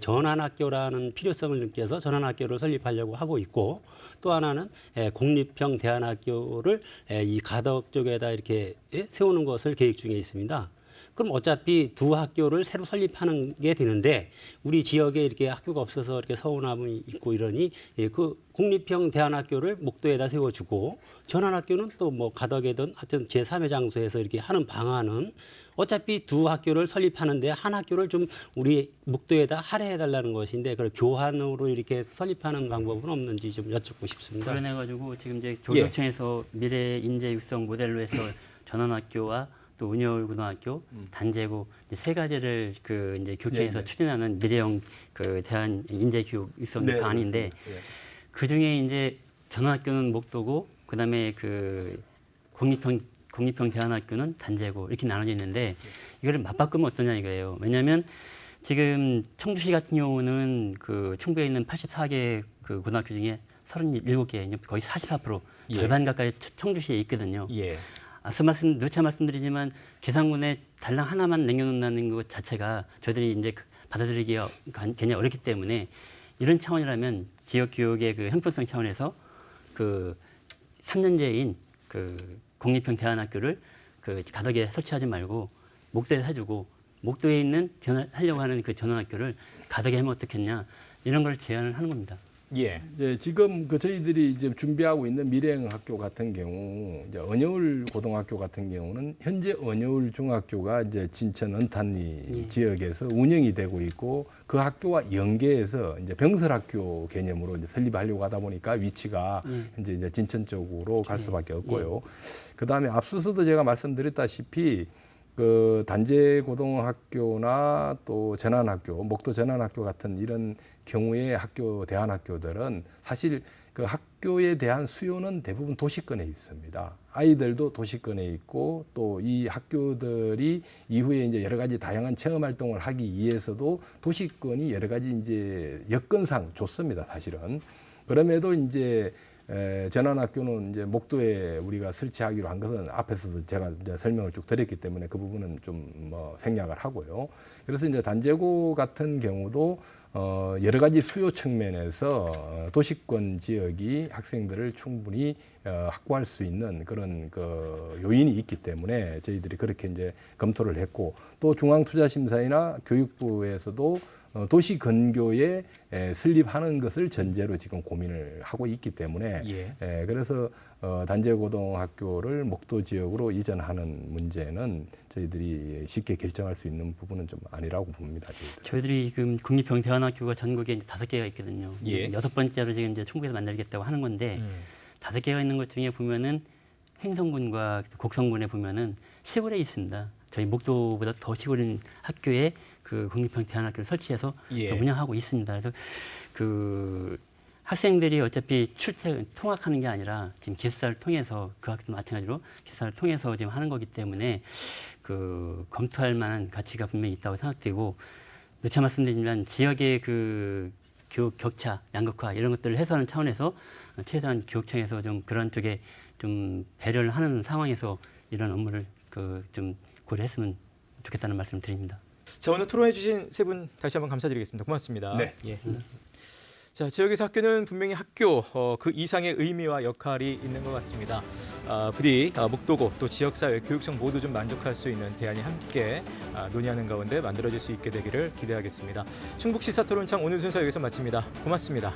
전환학교라는 필요성을 느껴서 전환학교를 설립하려고 하고 있고 또 하나는 공립형 대안학교를 이 가덕 쪽에다 이렇게 세우는 것을 계획 중에 있습니다. 그럼 어차피 2학교를 새로 설립하는 게 되는데 우리 지역에 이렇게 학교가 없어서 이렇게 서운함이 있고 이러니 그 공립형 대안학교를 목도에다 세워주고 전환학교는 또 뭐 가덕이든 하여튼 제3의 장소에서 이렇게 하는 방안은 어차피 2학교를 설립하는데 한 학교를 좀 우리 목도에다 할애해달라는 것인데 그걸 교환으로 이렇게 설립하는 방법은 없는지 좀 여쭙고 싶습니다. 그래가지고 지금 이제 교육청에서 미래 인재 육성 모델로 해서 전환학교와 또 은여울고등학교, 단제고 이제 3가지를 그 이제 교육청에서 추진하는 미래형 그 대한 인재 교육 육성 방안인데 그 중에 이제 전환학교는 목도고 그다음에 그 공립형 대안학교는 단제고 이렇게 나눠져 있는데 이거를 맞바꾸면 어떠냐 이거예요. 왜냐하면 지금 청주시 같은 경우는 그 충북에 있는 84개 그 고등학교 중에 37개, 거의 44% 절반 가까이 청주시에 있거든요. 예. 앞서 누차 말씀드리지만 계산군에 달랑 하나만 남겨놓는다는 것 자체가 저희들이 이제 받아들이기가 굉장히 어렵기 때문에 이런 차원이라면 지역 교육의 그 형평성 차원에서 그 3년제인 그 공립형 대안학교를 그 가덕에 설치하지 말고 목도에 해주고 목도에 있는 하려고 하는 그 전원학교를 가덕에 하면 어떻겠냐 이런 걸 제안을 하는 겁니다. 예. 예, 지금 그 저희들이 이제 준비하고 있는 미래학교 같은 경우, 이제 언여울 고등학교 같은 경우는 현재 언여울 중학교가 이제 진천 은탄리 지역에서 운영이 되고 있고 그 학교와 연계해서 이제 병설학교 개념으로 이제 설립하려고 하다 보니까 위치가 이제 진천 쪽으로 갈 수밖에 없고요. 그 다음에 앞서서도 제가 말씀드렸다시피 그 단재 고등학교나 또 전환학교, 목도 전환학교 같은 이런 경우의 학교, 대안학교들은 사실 그 학교에 대한 수요는 대부분 도시권에 있습니다. 아이들도 도시권에 있고 또 이 학교들이 이후에 이제 여러 가지 다양한 체험 활동을 하기 위해서도 도시권이 여러 가지 이제 여건상 좋습니다, 사실은. 그럼에도 이제 전환학교는 이제 목도에 우리가 설치하기로 한 것은 앞에서도 제가 이제 설명을 쭉 드렸기 때문에 그 부분은 좀 뭐 생략을 하고요. 그래서 이제 단재고 같은 경우도 여러 가지 수요 측면에서 도시권 지역이 학생들을 충분히 확보할 수 있는 그런 그 요인이 있기 때문에 저희들이 그렇게 이제 검토를 했고 또 중앙투자심사위나 교육부에서도 도시 근교에 설립하는 것을 전제로 지금 고민을 하고 있기 때문에 그래서 단재고등학교를 목도 지역으로 이전하는 문제는 저희들이 쉽게 결정할 수 있는 부분은 좀 아니라고 봅니다. 저희들이 지금 국립병대환학교가 전국에 이제 5개가 있거든요. 예. 6번째로 지금 이제 충북에서 만들겠다고 하는 건데 5개가 있는 것 중에 보면은 횡성군과 곡성군에 보면은 시골에 있습니다. 저희 목도보다 더 시골인 학교에 그 국립병대환학교를 설치해서 운영하고 있습니다. 그래서 그 학생들이 어차피 통학하는 게 아니라 지금 기숙사를 통해서 그 학교도 마찬가지로 기숙사를 통해서 지금 하는 거기 때문에 그 검토할 만한 가치가 분명히 있다고 생각되고 누차 말씀드리지만 지역의 그 교육 격차, 양극화 이런 것들을 해소하는 차원에서 최소한 교육청에서 좀 그런 쪽에 좀 배려를 하는 상황에서 이런 업무를 그 좀 고려했으면 좋겠다는 말씀을 드립니다. 자, 오늘 토론해 주신 세 분 다시 한번 감사드리겠습니다. 고맙습니다. 네. 자, 지역에서 학교는 분명히 학교 그 이상의 의미와 역할이 있는 것 같습니다. 부디 목도고 또 지역사회, 교육청 모두 좀 만족할 수 있는 대안이 함께 논의하는 가운데 만들어질 수 있게 되기를 기대하겠습니다. 충북 시사토론창 오늘 순서 여기서 마칩니다. 고맙습니다.